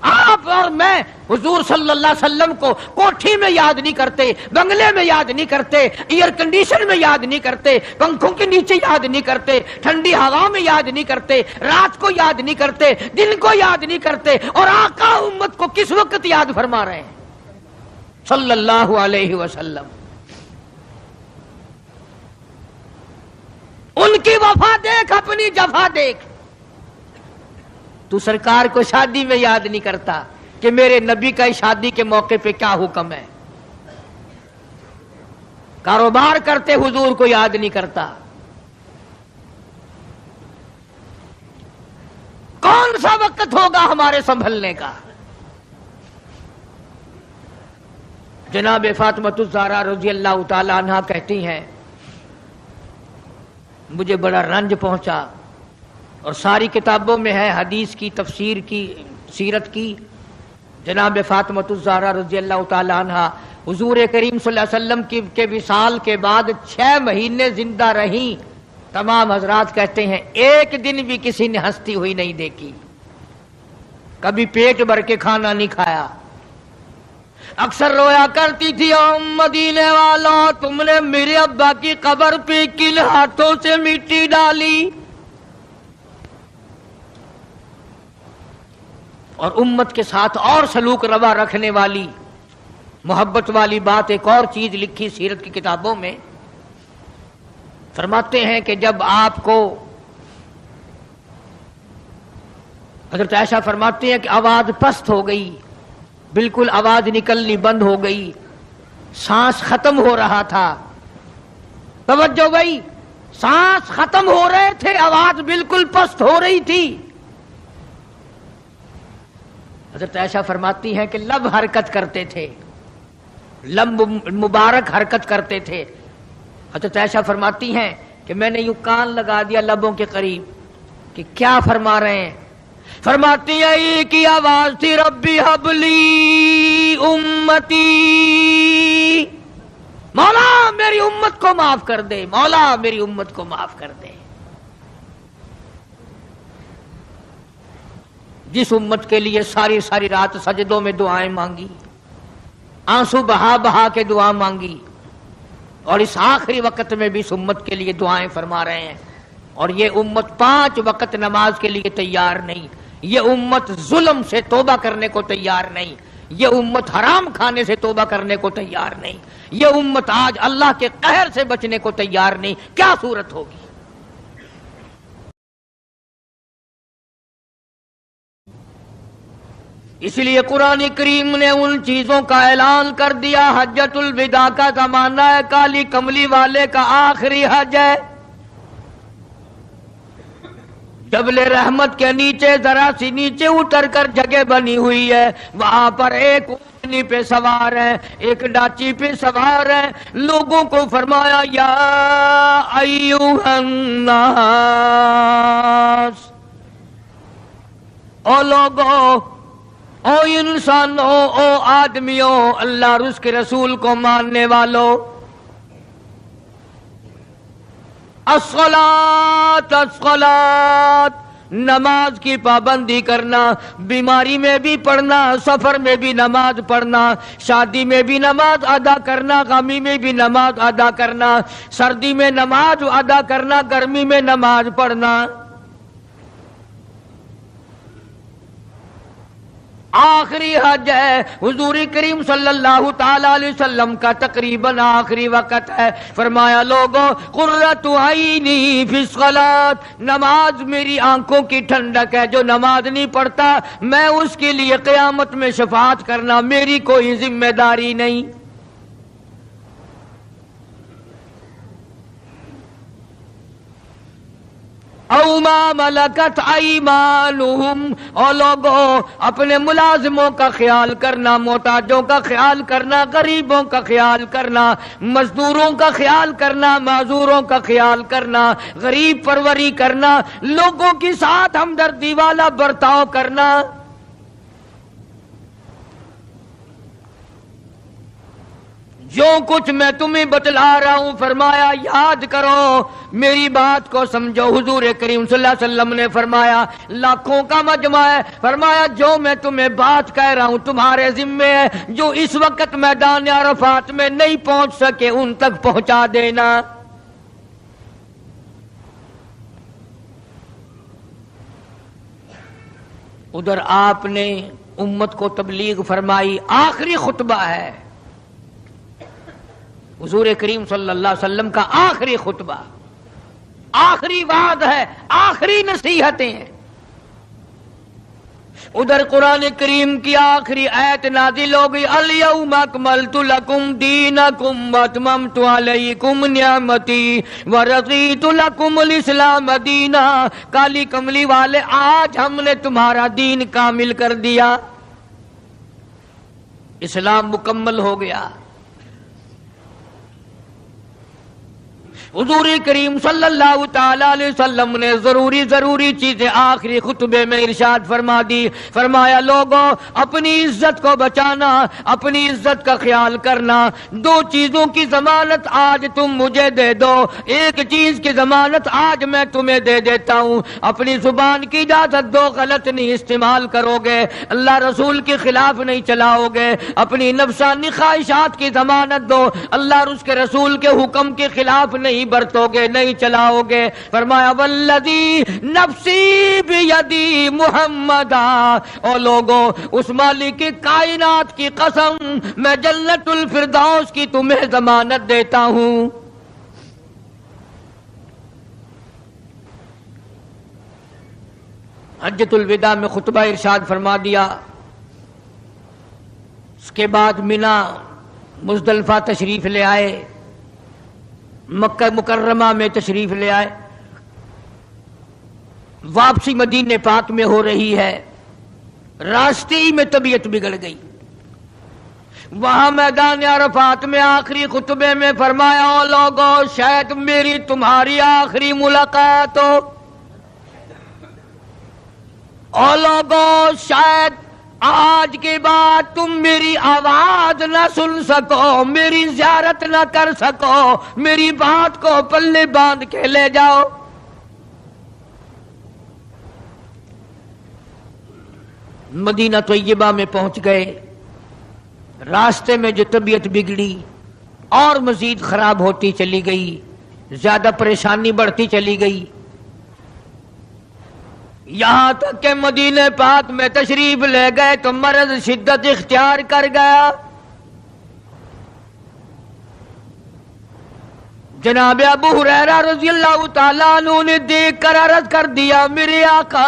آپ اور میں حضور صلی اللہ علیہ وسلم کو کوٹھی میں یاد نہیں کرتے، بنگلے میں یاد نہیں کرتے، ایئر کنڈیشن میں یاد نہیں کرتے، پنکھوں کے نیچے یاد نہیں کرتے، ٹھنڈی ہوا میں یاد نہیں کرتے، رات کو یاد نہیں کرتے، دن کو یاد نہیں کرتے، اور آقا امت کو کس وقت یاد فرما رہے ہیں صلی اللہ علیہ وسلم۔ ان کی وفا دیکھ، اپنی جفا دیکھ۔ تو سرکار کو شادی میں یاد نہیں کرتا کہ میرے نبی کا شادی کے موقع پہ کیا حکم ہے۔ کاروبار کرتے حضور کو یاد نہیں کرتا۔ کون سا وقت ہوگا ہمارے سنبھلنے کا؟ جناب فاطمہ الزہرا رضی اللہ تعالی عنہا کہتی ہیں مجھے بڑا رنج پہنچا، اور ساری کتابوں میں ہے حدیث کی، تفسیر کی، سیرت کی۔ جناب فاطمہ الزہرا رضی اللہ تعالی عنہا حضور کریم صلی اللہ علیہ وسلم کے وصال کے بعد 6 مہینے زندہ رہیں۔ تمام حضرات کہتے ہیں ایک دن بھی کسی نے ہنستی ہوئی نہیں دیکھی، کبھی پیٹ بھر کے کھانا نہیں کھایا، اکثر رویا کرتی تھی مدینے والوں تم نے میرے ابا کی قبر پہ کن ہاتھوں سے مٹی ڈالی۔ اور امت کے ساتھ اور سلوک روا رکھنے والی، محبت والی بات ایک اور چیز لکھی سیرت کی کتابوں میں، فرماتے ہیں کہ جب آپ کو حضرت عائشہ فرماتی ہیں کہ آواز پست ہو گئی، بالکل آواز نکلنی بند ہو گئی، سانس ختم ہو رہا تھا۔ توجہ بھائی، سانس ختم ہو رہے تھے، آواز بالکل پست ہو رہی تھی۔ حضرت عائشہ فرماتی ہیں کہ لب حرکت کرتے تھے، لب مبارک حرکت کرتے تھے۔ حضرت عائشہ فرماتی ہیں کہ میں نے یوں کان لگا دیا لبوں کے قریب کہ کیا فرما رہے ہیں۔ فرماتی ہیں ایک ہی آواز تھی، ربی حبلی امتی، مولا میری امت کو معاف کر دے، مولا میری امت کو معاف کر دے۔ جس امت کے لیے ساری ساری رات سجدوں میں دعائیں مانگی، آنسو بہا بہا کے دعا مانگی، اور اس آخری وقت میں بھی اس امت کے لیے دعائیں فرما رہے ہیں، اور یہ امت 5 وقت نماز کے لیے تیار نہیں، یہ امت ظلم سے توبہ کرنے کو تیار نہیں، یہ امت حرام کھانے سے توبہ کرنے کو تیار نہیں، یہ امت آج اللہ کے قہر سے بچنے کو تیار نہیں۔ کیا صورت ہوگی؟ اس لیے قرآن کریم نے ان چیزوں کا اعلان کر دیا، حجۃ الوداع کا زمانہ ہے، کالی کملی والے کا آخری حج ہے۔ جبل رحمت کے نیچے ذرا سی نیچے اتر کر جگہ بنی ہوئی ہے، وہاں پر ایک اونٹنی پہ سوار ہے، ایک ڈاچی پہ سوار ہے، لوگوں کو فرمایا یا ایھا الناس، او لوگو، او انسانوں، او آدمیوں، اللہ اور اس کے رسول کو ماننے والوں، الصلاۃ الصلاۃ، نماز کی پابندی کرنا، بیماری میں بھی پڑھنا، سفر میں بھی نماز پڑھنا، شادی میں بھی نماز ادا کرنا، غمی میں بھی نماز ادا کرنا، سردی میں نماز ادا کرنا، گرمی میں نماز پڑھنا۔ آخری حج ہے، حضور کریم صلی اللہ تعالی علیہ وسلم کا تقریباً آخری وقت ہے۔ فرمایا لوگوں، قرۃ عینی فی الصلاۃ، نماز میری آنکھوں کی ٹھنڈک ہے، جو نماز نہیں پڑھتا میں اس کے لیے قیامت میں شفاعت کرنا میری کوئی ذمہ داری نہیں۔ او ما ملکت ایمانہم، اور لوگوں اپنے ملازموں کا خیال کرنا، محتاجوں کا خیال کرنا، غریبوں کا خیال کرنا، مزدوروں کا خیال کرنا، معذوروں کا خیال کرنا، غریب پروری کرنا، لوگوں کے ساتھ ہمدردی والا برتاؤ کرنا۔ جو کچھ میں تمہیں بتلا رہا ہوں، فرمایا یاد کرو، میری بات کو سمجھو۔ حضور کریم صلی اللہ علیہ وسلم نے فرمایا لاکھوں کا مجمع ہے، فرمایا جو میں تمہیں بات کہہ رہا ہوں تمہارے ذمے ہے، جو اس وقت میدان عرفات میں نہیں پہنچ سکے ان تک پہنچا دینا۔ ادھر آپ نے امت کو تبلیغ فرمائی، آخری خطبہ ہے حضور کریم صلی اللہ علیہ وسلم کا، آخری خطبہ، آخری وعد ہے، آخری نصیحتیں ہیں۔ ادھر قرآن کریم کی آخری آیت نازل ہو گئی، الیوم اکملت لکم دینکم واتممت علیکم نعمتی ورضیت لکم الاسلام دینا۔ کالی کملی والے، آج ہم نے تمہارا دین کامل کر دیا، اسلام مکمل ہو گیا۔ حضور کریم صلی اللہ تعالی علیہ وسلم نے ضروری چیزیں آخری خطبے میں ارشاد فرما دی۔ فرمایا لوگوں، اپنی عزت کو بچانا، اپنی عزت کا خیال کرنا۔ دو چیزوں کی ضمانت آج تم مجھے دے دو، ایک چیز کی ضمانت آج میں تمہیں دے دیتا ہوں، اپنی زبان کی اجازت دو، غلط نہیں استعمال کرو گے، اللہ رسول کے خلاف نہیں چلاؤ گے، اپنی نفسانی خواہشات کی ضمانت دو، اللہ اور اس کے رسول کے حکم کے خلاف نہیں برتو گے، نہیں چلاؤ گے۔ فرمایا والذی نفسی بیدی محمدا، اور لوگوں اس مالک کائنات کی قسم، میں جنت الفردوس کی تمہیں ضمانت دیتا ہوں۔ حجۃ الوداع میں خطبہ ارشاد فرما دیا، اس کے بعد مینا مزدلفہ تشریف لے آئے، مکہ مکرمہ میں تشریف لے آئے، واپسی مدینہ پاک میں ہو رہی ہے، راستے ہی میں طبیعت بگڑ گئی۔ وہاں میدان عرفات میں آخری خطبے میں فرمایا، او لوگوں شاید میری تمہاری آخری ملاقات ہو، او لوگوں شاید آج کے بعد تم میری آواز نہ سن سکو، میری زیارت نہ کر سکو، میری بات کو پلے باندھ کے لے جاؤ۔ مدینہ طیبہ میں پہنچ گئے، راستے میں جو طبیعت بگڑی اور مزید خراب ہوتی چلی گئی، زیادہ پریشانی بڑھتی چلی گئی، یہاں تک کہ مدینہ پاک میں تشریف لے گئے تو مرض شدت اختیار کر گیا۔ جناب ابو ہریرہ رضی اللہ تعالیٰ عنہ نے دیکھ کر عرض کر دیا، میرے آقا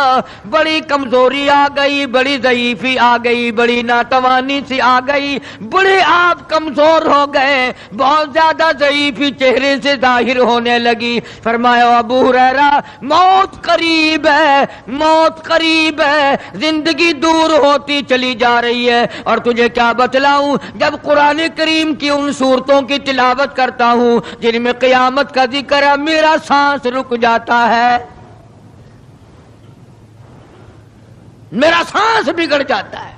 بڑی کمزوری آ گئی، بڑی ضعیفی آ گئی، بڑی ناتوانی سی آ گئی، بڑے آپ کمزور ہو گئے، بہت زیادہ ضعیفی چہرے سے ظاہر ہونے لگی۔ فرمایا ابو ہریرہ موت قریب ہے، موت قریب ہے، زندگی دور ہوتی چلی جا رہی ہے، اور تجھے کیا بتلاؤں، جب قرآن کریم کی ان صورتوں کی تلاوت کرتا ہوں جن میں قیامت کا ذکر ہے، میرا سانس رک جاتا ہے، میرا سانس بگڑ جاتا ہے۔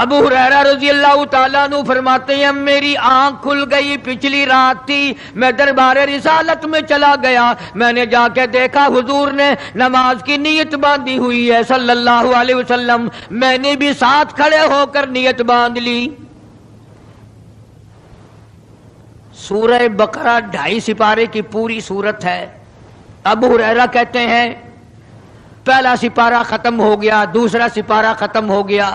ابو ہریرہ رضی اللہ تعالیٰ عنہ فرماتے ہیں میری آنکھ کھل گئی، پچھلی رات تھی، میں دربار رسالت میں چلا گیا، میں نے جا کے دیکھا حضور نے نماز کی نیت باندھی ہوئی ہے صلی اللہ علیہ وسلم، میں نے بھی ساتھ کھڑے ہو کر نیت باندھ لی۔ سورہ بقرہ 2.5 سپارے کی پوری سورت ہے۔ ابو ہریرہ کہتے ہیں پہلا سپارہ ختم ہو گیا، دوسرا سپارہ ختم ہو گیا،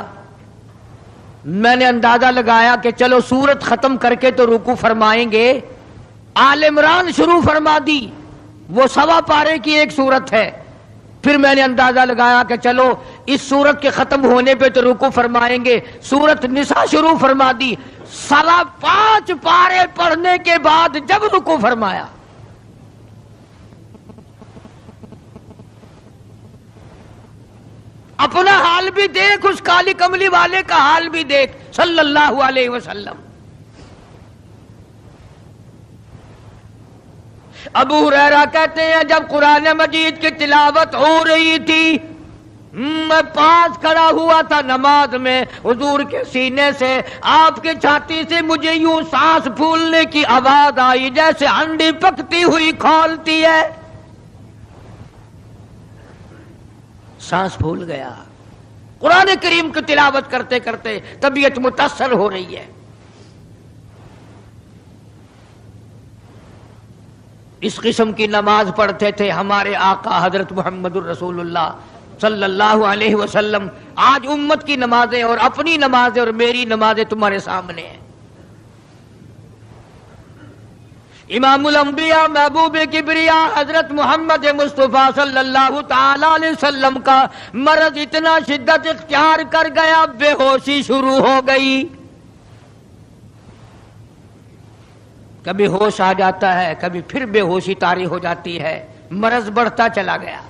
میں نے اندازہ لگایا کہ چلو سورت ختم کر کے تو رکوع فرمائیں گے، آل عمران شروع فرما دی، وہ 1.25 پارے کی ایک سورت ہے۔ پھر میں نے اندازہ لگایا کہ چلو اس سورت کے ختم ہونے پہ تو رکوع فرمائیں گے، سورت نساء شروع فرما دی، 5.25 پارے پڑھنے کے بعد جب رکوع فرمایا، اپنا حال بھی دیکھ، اس کالی کملی والے کا حال بھی دیکھ صلی اللہ علیہ وسلم۔ ابو ہریرہ کہتے ہیں جب قرآن مجید کی تلاوت ہو رہی تھی، میں پاس کھڑا ہوا تھا نماز میں، حضور کے سینے سے، آپ کے چھاتی سے مجھے یوں سانس پھولنے کی آواز آئی جیسے ہنڈی پکتی ہوئی کھولتی ہے، سانس پھول گیا۔ قرآن کریم کی تلاوت کرتے کرتے طبیعت متاثر ہو رہی ہے۔ اس قسم کی نماز پڑھتے تھے ہمارے آقا حضرت محمد الرسول اللہ صلی اللہ علیہ وسلم۔ آج امت کی نمازیں اور اپنی نمازیں اور میری نمازیں تمہارے سامنے ہیں۔ امام الانبیاء محبوب کبریا حضرت محمد مصطفیٰ صلی اللہ تعالی علیہ وسلم کا مرض اتنا شدت اختیار کر گیا، بے ہوشی شروع ہو گئی، کبھی ہوش آ جاتا ہے، کبھی پھر بے ہوشی طاری ہو جاتی ہے، مرض بڑھتا چلا گیا۔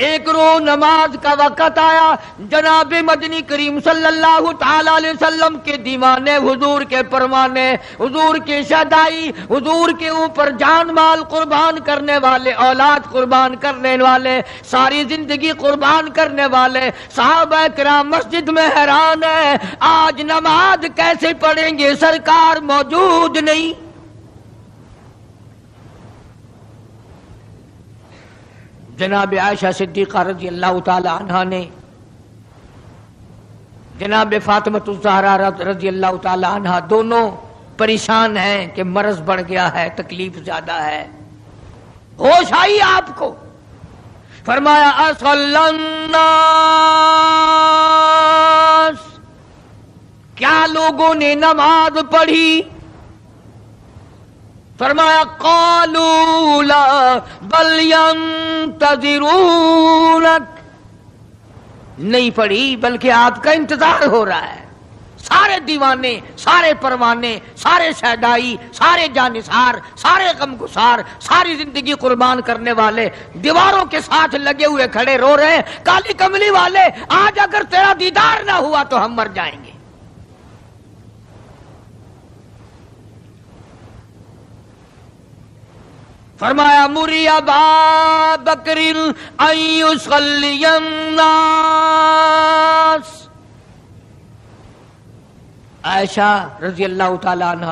ایک روز نماز کا وقت آیا، جناب مدنی کریم صلی اللہ تعالی علیہ وسلم کے دیوانے، حضور کے پروانے، حضور کی شہدائی، حضور کے اوپر جان مال قربان کرنے والے، اولاد قربان کرنے والے، ساری زندگی قربان کرنے والے صحابہ کرام مسجد میں حیران ہیں، آج نماز کیسے پڑھیں گے، سرکار موجود نہیں۔ جناب عائشہ صدیقہ رضی اللہ تعالی عنہا نے، جناب فاطمۃ الزہرا رضی اللہ تعالی عنہا، دونوں پریشان ہیں کہ مرض بڑھ گیا ہے، تکلیف زیادہ ہے۔ ہوش آئی آپ کو، فرمایا اصلی الناس، کیا لوگوں نے نماز پڑھی؟ فرمایا قالوا لا بل ينتظرونك، نہیں پڑھی بلکہ آپ کا انتظار ہو رہا ہے۔ سارے دیوانے، سارے پروانے، سارے شہدائی، سارے جانثار، سارے غمگسار، ساری زندگی قربان کرنے والے دیواروں کے ساتھ لگے ہوئے کھڑے رو رہے ہیں، کالی کملی والے آج اگر تیرا دیدار نہ ہوا تو ہم مر جائیں گے۔ فرمایا مری ابا بکر ان یصلی الناس، عائشہ رضی اللہ تعالی عنہ،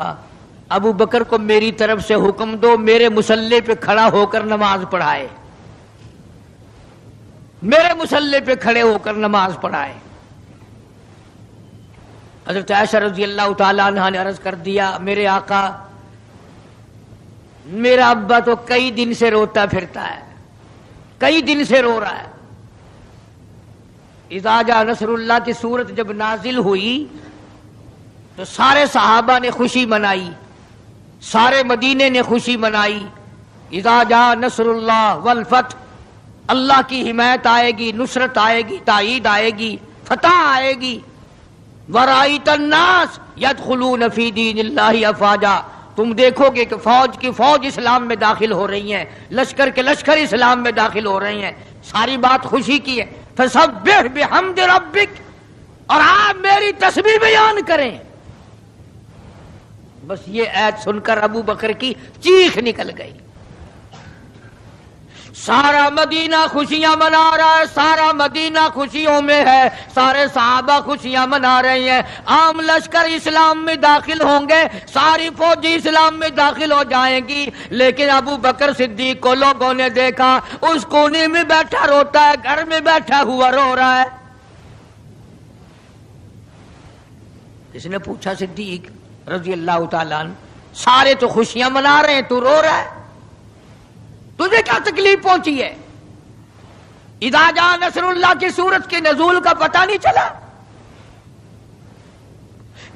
ابو بکر کو میری طرف سے حکم دو میرے مصلی پہ کھڑا ہو کر نماز پڑھائے، میرے مصلی پہ کھڑے ہو کر نماز پڑھائے۔ حضرت عائشہ رضی اللہ تعالی عنہ نے عرض کر دیا میرے آقا، میرا ابا تو کئی دن سے روتا پھرتا ہے، کئی دن سے رو رہا ہے۔ اذا جاء نصر اللہ کی سورت جب نازل ہوئی تو سارے صحابہ نے خوشی منائی، سارے مدینے نے خوشی منائی۔ اذا جاء نصر اللہ والفتح، اللہ کی حمایت آئے گی، نصرت آئے گی، تائید آئے گی، فتح آئے گی۔ ورأیت الناس یدخلون فی دین اللہ افواجا، تم دیکھو گے کہ فوج کی فوج اسلام میں داخل ہو رہی ہیں، لشکر کے لشکر اسلام میں داخل ہو رہے ہیں، ساری بات خوشی کی ہے۔ فسبح بحمد ربک، اور آپ میری تسبیح بیان کریں۔ بس یہ آیت سن کر ابو بکر کی چیخ نکل گئی۔ سارا مدینہ خوشیاں منا رہا ہے، سارا مدینہ خوشیوں میں ہے، سارے صحابہ خوشیاں منا رہے ہیں، عام لشکر اسلام میں داخل ہوں گے، ساری فوجی اسلام میں داخل ہو جائیں گی، لیکن ابو بکر صدیق کو لوگوں نے دیکھا اس کونے میں بیٹھا روتا ہے، گھر میں بیٹھا ہوا رو رہا ہے۔ اس نے پوچھا صدیق رضی اللہ تعالیٰ عنہ، سارے تو خوشیاں منا رہے ہیں، تو رو رہا ہے، تجھے کیا تکلیف پہنچی ہے؟ اذا جاء نصر اللہ کی سورت کے نزول کا پتہ نہیں چلا؟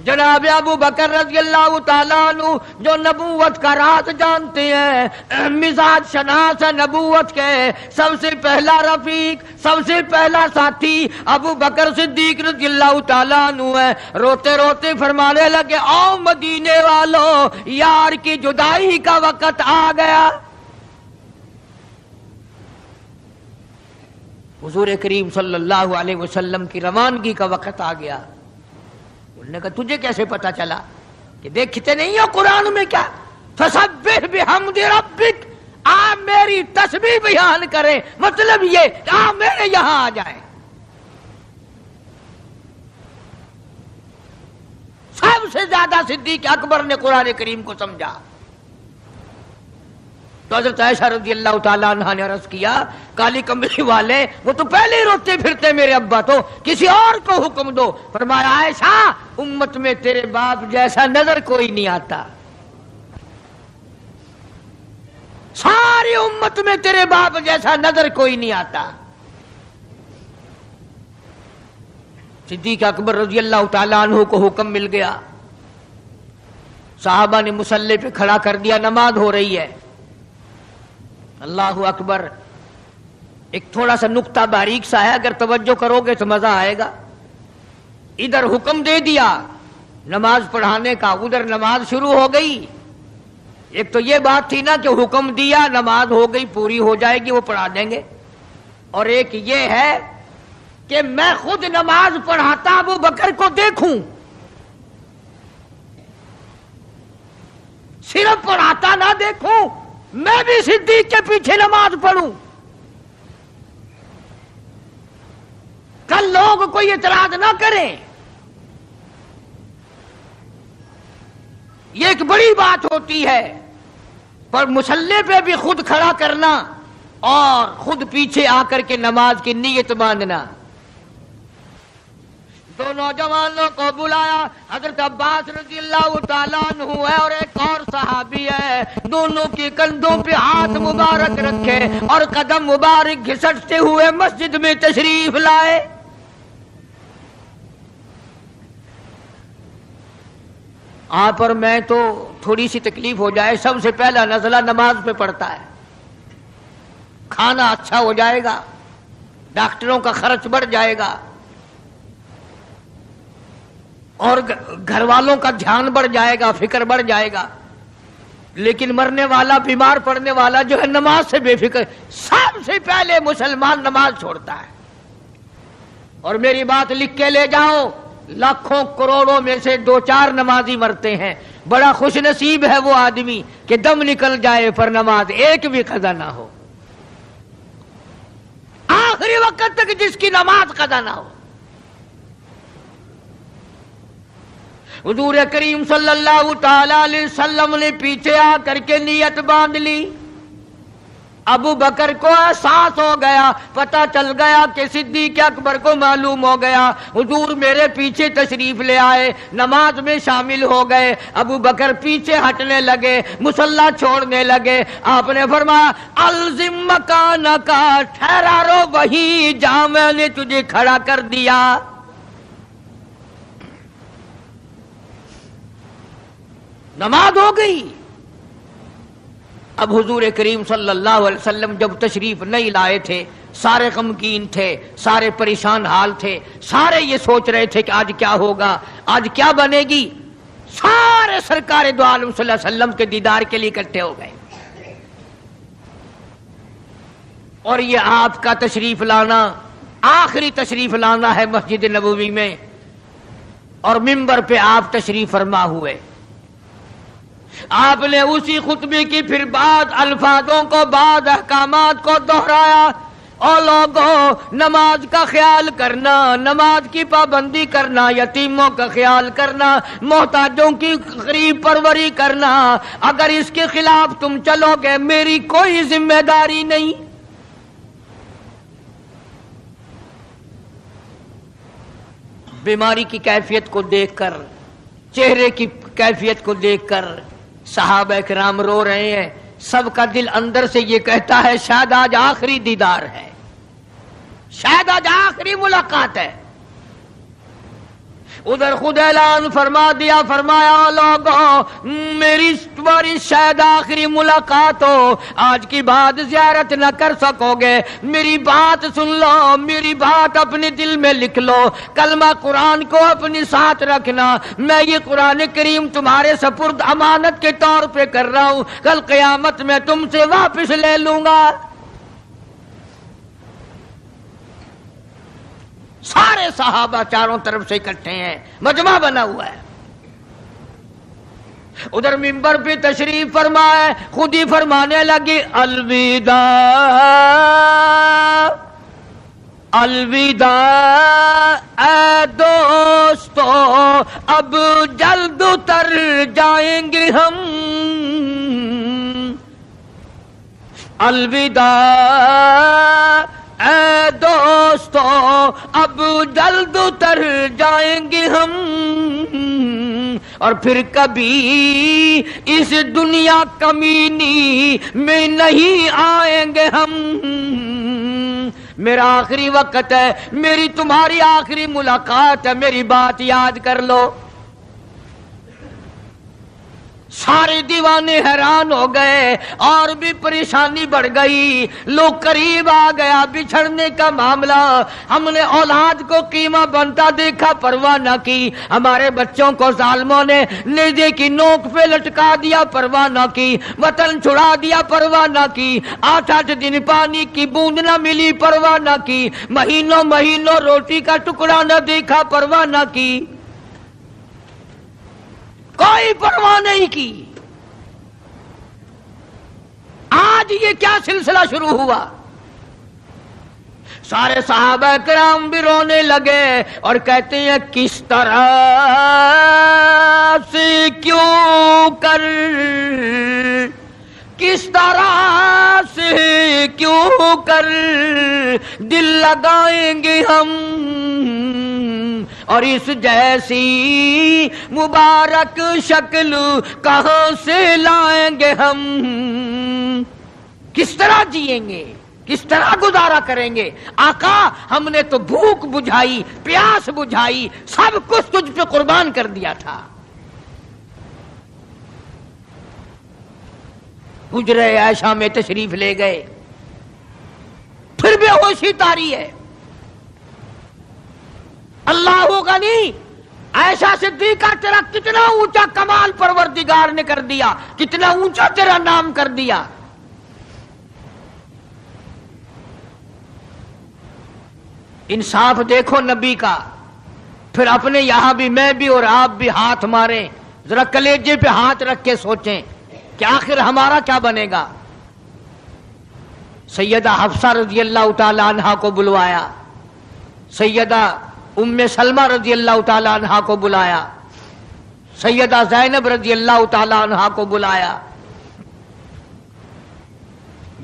جناب ابو بکر رضی اللہ تعالیٰ عنہ جو نبوت کا راز جانتے ہیں، مزاج شناس نبوت کے سب سے پہلا رفیق، سب سے پہلا ساتھی ابو بکر صدیق رضی اللہ تعالیٰ عنہ ہے، روتے روتے فرمانے لگے، او مدینے والوں، یار کی جدائی کا وقت آ گیا۔ حضور کریم صلی اللہ علیہ وسلم کی روانگی کا وقت آ گیا۔ انہوں نے کہا تجھے کیسے پتا چلا؟ کہ دیکھتے نہیں ہو قرآن میں کیا؟ فسبح بحمد ربک، آپ میری تسبیح بیان کریں، مطلب یہ کہ آپ میرے یہاں آ جائیں۔ سب سے زیادہ صدیق اکبر نے قرآن کریم کو سمجھا۔ تو حضرت عائشہ رضی اللہ تعالیٰ عنہ نے عرض کیا، کالی کمبلی والے وہ تو پہلے ہی روتے پھرتے میرے ابا، تو کسی اور کو حکم دو۔ فرمایا عائشہ امت میں تیرے باپ جیسا نظر کوئی نہیں آتا، ساری امت میں تیرے باپ جیسا نظر کوئی نہیں آتا۔ صدیق اکبر رضی اللہ تعالیٰ عنہ کو حکم مل گیا، صحابہ نے مصلی پہ کھڑا کر دیا، نماز ہو رہی ہے۔ اللہ اکبر، ایک تھوڑا سا نقطہ باریک سا ہے، اگر توجہ کرو گے تو مزہ آئے گا۔ ادھر حکم دے دیا نماز پڑھانے کا، ادھر نماز شروع ہو گئی۔ ایک تو یہ بات تھی نا کہ حکم دیا، نماز ہو گئی، پوری ہو جائے گی، وہ پڑھا دیں گے، اور ایک یہ ہے کہ میں خود نماز پڑھاتا ابو بکر کو دیکھوں، صرف پڑھاتا نہ دیکھوں، میں بھی صدیق کے پیچھے نماز پڑھوں، کل لوگ کوئی اعتراض نہ کریں۔ یہ ایک بڑی بات ہوتی ہے، پر مصلی پہ بھی خود کھڑا کرنا اور خود پیچھے آ کر کے نماز کی نیت باندھنا۔ دو نوجوانوں کو بلایا، حضرت عباس رضی اللہ تعالیٰ عنہ ہے اور ایک اور صحابی ہے، دونوں کے کندھوں پہ ہاتھ مبارک رکھے اور قدم مبارک گھسٹتے ہوئے مسجد میں تشریف لائے۔ آپ اور میں تو تھوڑی سی تکلیف ہو جائے، سب سے پہلا نزلہ نماز پہ پڑتا ہے، کھانا اچھا ہو جائے گا، ڈاکٹروں کا خرچ بڑھ جائے گا، اور گھر والوں کا دھیان بڑھ جائے گا، فکر بڑھ جائے گا، لیکن مرنے والا، بیمار پڑنے والا جو ہے نماز سے بے فکر، سب سے پہلے مسلمان نماز چھوڑتا ہے۔ اور میری بات لکھ کے لے جاؤ، لاکھوں کروڑوں میں سے 2-4 نمازی مرتے ہیں، بڑا خوش نصیب ہے وہ آدمی کہ دم نکل جائے پر نماز ایک بھی قضا نہ ہو، آخری وقت تک جس کی نماز قضا نہ ہو۔ حضور کریم صلی اللہ تعالی علیہ وسلم نے پیچھے آ کر کے نیت باندھ لی۔ ابو بکر کو احساس ہو گیا، پتہ چل گیا کہ صدیق اکبر کو معلوم ہو گیا، حضور میرے پیچھے تشریف لے آئے، نماز میں شامل ہو گئے۔ ابو بکر پیچھے ہٹنے لگے، مصلی چھوڑنے لگے۔ آپ نے فرمایا الزم مکانک، ٹھہرا رو وہیں جہاں میں نے تجھے کھڑا کر دیا۔ نماز ہو گئی۔ اب حضور کریم صلی اللہ علیہ وسلم جب تشریف نہیں لائے تھے، سارے غمگین تھے، سارے پریشان حال تھے، سارے یہ سوچ رہے تھے کہ آج کیا ہوگا، آج کیا بنے گی۔ سارے سرکار دو عالم صلی اللہ علیہ وسلم کے دیدار کے لیے اکٹھے ہو گئے، اور یہ آپ کا تشریف لانا، آخری تشریف لانا ہے مسجد نبوی میں، اور منبر پہ آپ تشریف فرما ہوئے۔ آپ نے اسی خطبے کی پھر بعد الفاظوں کو بعد احکامات کو دہرایا، اور لوگوں نماز کا خیال کرنا، نماز کی پابندی کرنا، یتیموں کا خیال کرنا، محتاجوں کی غریب پروری کرنا، اگر اس کے خلاف تم چلو گے میری کوئی ذمہ داری نہیں۔ بیماری کی کیفیت کو دیکھ کر، چہرے کی کیفیت کو دیکھ کر صحابہ کرام رو رہے ہیں، سب کا دل اندر سے یہ کہتا ہے شاید آج آخری دیدار ہے، شاید آج آخری ملاقات ہے۔ ادھر خود اعلان فرما دیا، فرمایا لوگوں میری تمہاری شاید آخری ملاقات ہو، آج کی بعد زیارت نہ کر سکو گے، میری بات سن لو، میری بات اپنے دل میں لکھ لو، کلمہ قرآن کو اپنے ساتھ رکھنا، میں یہ قرآن کریم تمہارے سپرد امانت کے طور پہ کر رہا ہوں، کل قیامت میں تم سے واپس لے لوں گا۔ سارے صحابہ چاروں طرف سے اکٹھے ہیں، مجمع بنا ہوا ہے۔ ادھر منبر پہ تشریف فرمائے، خود ہی فرمانے لگی الوداع الوداع اے دوستو، اب جلد اتر جائیں گے ہم، الوداع اے دوستو اب جلد اتر جائیں گے ہم، اور پھر کبھی اس دنیا کمینی میں نہیں آئیں گے ہم، میرا آخری وقت ہے، میری تمہاری آخری ملاقات ہے، میری بات یاد کر لو۔ سارے دیوانے حیران ہو گئے، اور بھی پریشانی بڑھ گئی، لوگ قریب آ گیا بچھڑنے کا معاملہ، ہم نے اولاد کو قیمہ بنتا دیکھا پرواہ نہ کی، ہمارے بچوں کو ظالموں نے نیزے کی نوک پہ لٹکا دیا پرواہ نہ کی، وطن چھڑا دیا پرواہ نہ کی، 8 دن پانی کی بوند نہ ملی پرواہ نہ کی، مہینوں مہینوں روٹی کا ٹکڑا نہ دیکھا پرواہ نہ کی، کوئی پرواہ نہیں کی۔ آج یہ کیا سلسلہ شروع ہوا؟ سارے صحابہ کرام بھی رونے لگے اور کہتے ہیں کس طرح سے کیوں کر، کس طرح سے کیوں کر دل لگائیں گے ہم، اور اس جیسی مبارک شکل کہاں سے لائیں گے ہم، کس طرح جئیں گے، کس طرح گزارا کریں گے؟ آقا ہم نے تو بھوک بجھائی، پیاس بجھائی، سب کچھ تجھ پہ قربان کر دیا تھا۔ حجرہ عائشہ میں تشریف لے گئے، پھر بے ہوشی طاری ہے۔ اللہ غنی، عائشہ صدیقہ تیرا کتنا اونچا کمال پروردگار نے کر دیا، کتنا اونچا تیرا نام کر دیا۔ انصاف دیکھو نبی کا، پھر اپنے یہاں بھی میں بھی اور آپ بھی ہاتھ ماریں، ذرا کلیجے پہ ہاتھ رکھ کے سوچیں کہ آخر ہمارا کیا بنے گا۔ سیدہ حفصہ رضی اللہ تعالی عنہا کو بلوایا، سیدہ ام سلمہ رضی اللہ تعالی عنہا کو بلایا، سیدہ زینب رضی اللہ تعالی عنہا کو بلایا،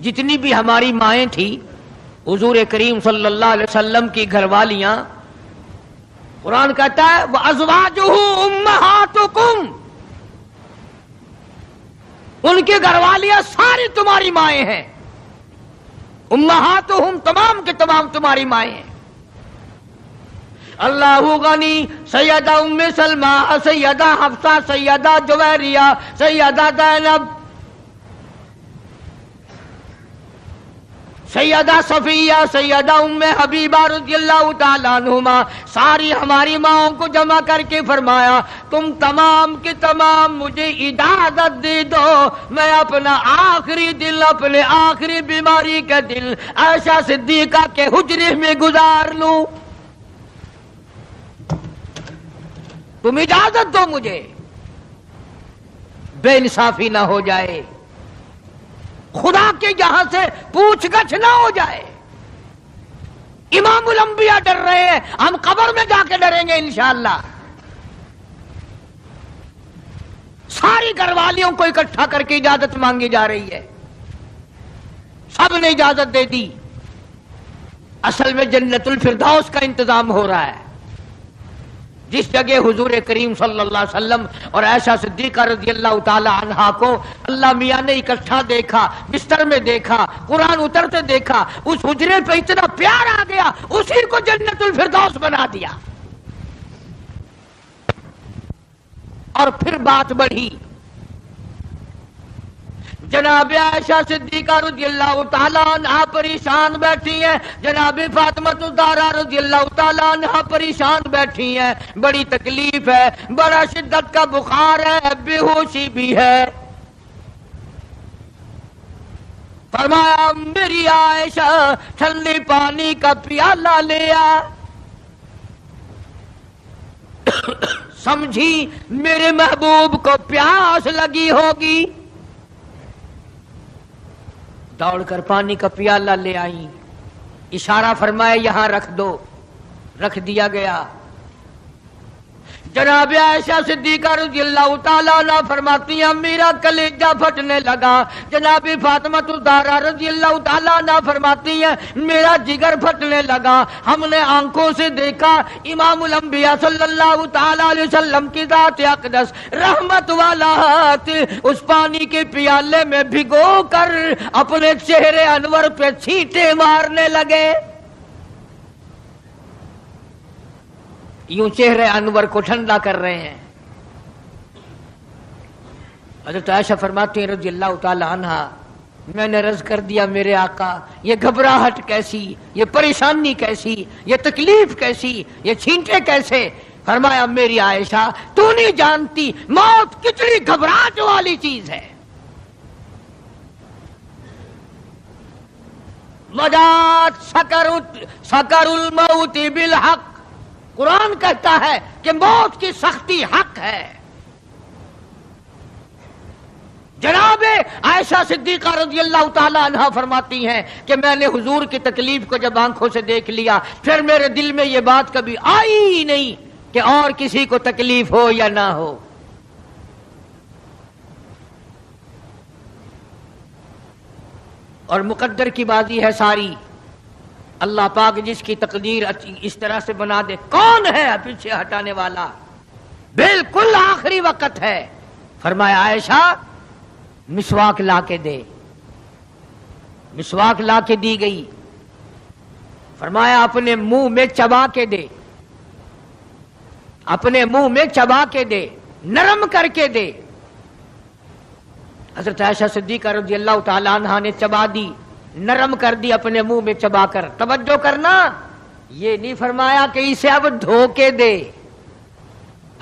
جتنی بھی ہماری مائیں تھیں، حضور کریم صلی اللہ علیہ وسلم کی گھر والیاں، قرآن کہتا ہے وَأَزْوَاجُهُ أُمَّهَاتُكُمْ، ان کی گھر والیاں ساری تمہاری مائیں ہیں، امہاتہم تمام کے تمام تمہاری مائیں ہیں۔ اللہ غنی، سیدہ ام سلمہ، سیدہ حفصہ، سیدہ جویریہ، سیدہ زینب، سیدہ صفیہ، سیدہ ام حبیبہ رضی اللہ تعالیٰ عنہما، ساری ہماری ماؤں کو جمع کر کے فرمایا تم تمام کے تمام مجھے اجازت دے دو، میں اپنا آخری دل، اپنے آخری بیماری کا دل عائشہ صدیقہ کے حجرے میں گزار لوں، تم اجازت دو مجھے۔ بے انصافی نہ ہو جائے، خدا کے یہاں سے پوچھ گچھ نہ ہو جائے۔ امام الانبیاء ڈر رہے ہیں، ہم قبر میں جا کے ڈریں گے انشاءاللہ۔ ساری گھر والیوں کو اکٹھا کر کے اجازت مانگی جا رہی ہے، سب نے اجازت دے دی۔ اصل میں جنت الفردوس کا انتظام ہو رہا ہے، جس جگہ حضور کریم صلی اللہ علیہ وسلم اور عائشہ صدیقہ رضی اللہ تعالی عنہا کو اللہ میاں نے اکٹھا دیکھا، بستر میں دیکھا، قرآن اترتے دیکھا، اس حجرے پہ اتنا پیار آ گیا، اسی کو جنت الفردوس بنا دیا۔ اور پھر بات بڑھی، جناب عائشہ صدیقہ رضی اللہ تعالیٰ عنہا پریشان بیٹھی ہیں، جناب فاطمہ الزہرا رضی اللہ تعالیٰ عنہا پریشان بیٹھی ہیں، بڑی تکلیف ہے، بڑا شدت کا بخار ہے، بے ہوشی بھی ہے۔ فرمایا میری عائشہ ٹھنڈے پانی کا پیالہ لیا، سمجھی میرے محبوب کو پیاس لگی ہوگی، دوڑ کر پانی کا پیالہ لے آئی، اشارہ فرمایا یہاں رکھ دو، رکھ دیا گیا۔ جناب عائشہ صدیقہ رضی اللہ تعالیٰ عنہ فرماتی ہیں میرا کلیجہ پھٹنے لگا، جناب فاطمہ الزہرا رضی اللہ تعالیٰ عنہ فرماتی ہیں میرا جگر پھٹنے لگا۔ ہم نے آنکھوں سے دیکھا امام الانبیاء صلی اللہ تعالیٰ علیہ وسلم کی ذات اقدس رحمت والا ہاتھ اس پانی کے پیالے میں بھگو کر اپنے چہرے انور پہ چھینٹے مارنے لگے، یوں چہرے انور کو ٹھنڈا کر رہے ہیں۔ حضرت عائشہ فرماتی ہیں رضی اللہ تعالی عنہا میں نے عرض کر دیا میرے آقا یہ گھبراہٹ کیسی، یہ پریشانی کیسی، یہ تکلیف کیسی، یہ چھینٹے کیسے؟ فرمایا میری عائشہ تو نہیں جانتی موت کتنی گھبراہٹ والی چیز ہے۔ وجات سکر الموت بالحق، قرآن کہتا ہے کہ موت کی سختی حق ہے۔ جناب عائشہ صدیقہ رضی اللہ تعالی عنہا فرماتی ہیں کہ میں نے حضور کی تکلیف کو جب آنکھوں سے دیکھ لیا پھر میرے دل میں یہ بات کبھی آئی ہی نہیں کہ اور کسی کو تکلیف ہو یا نہ ہو۔ اور مقدر کی بازی ہے ساری، اللہ پاک جس کی تقدیر اس طرح سے بنا دے، کون ہے پیچھے ہٹانے والا؟ بالکل آخری وقت ہے۔ فرمایا عائشہ مسواک لا کے دے، مسواک لا کے دی گئی۔ فرمایا اپنے منہ میں چبا کے دے، اپنے منہ میں چبا کے دے، نرم کر کے دے۔ حضرت عائشہ صدیقہ رضی اللہ تعالی عنہا نے چبا دی، نرم کر دی اپنے منہ میں چبا کر۔ توجہ کرنا، یہ نہیں فرمایا کہ اسے اب دھو کے دے۔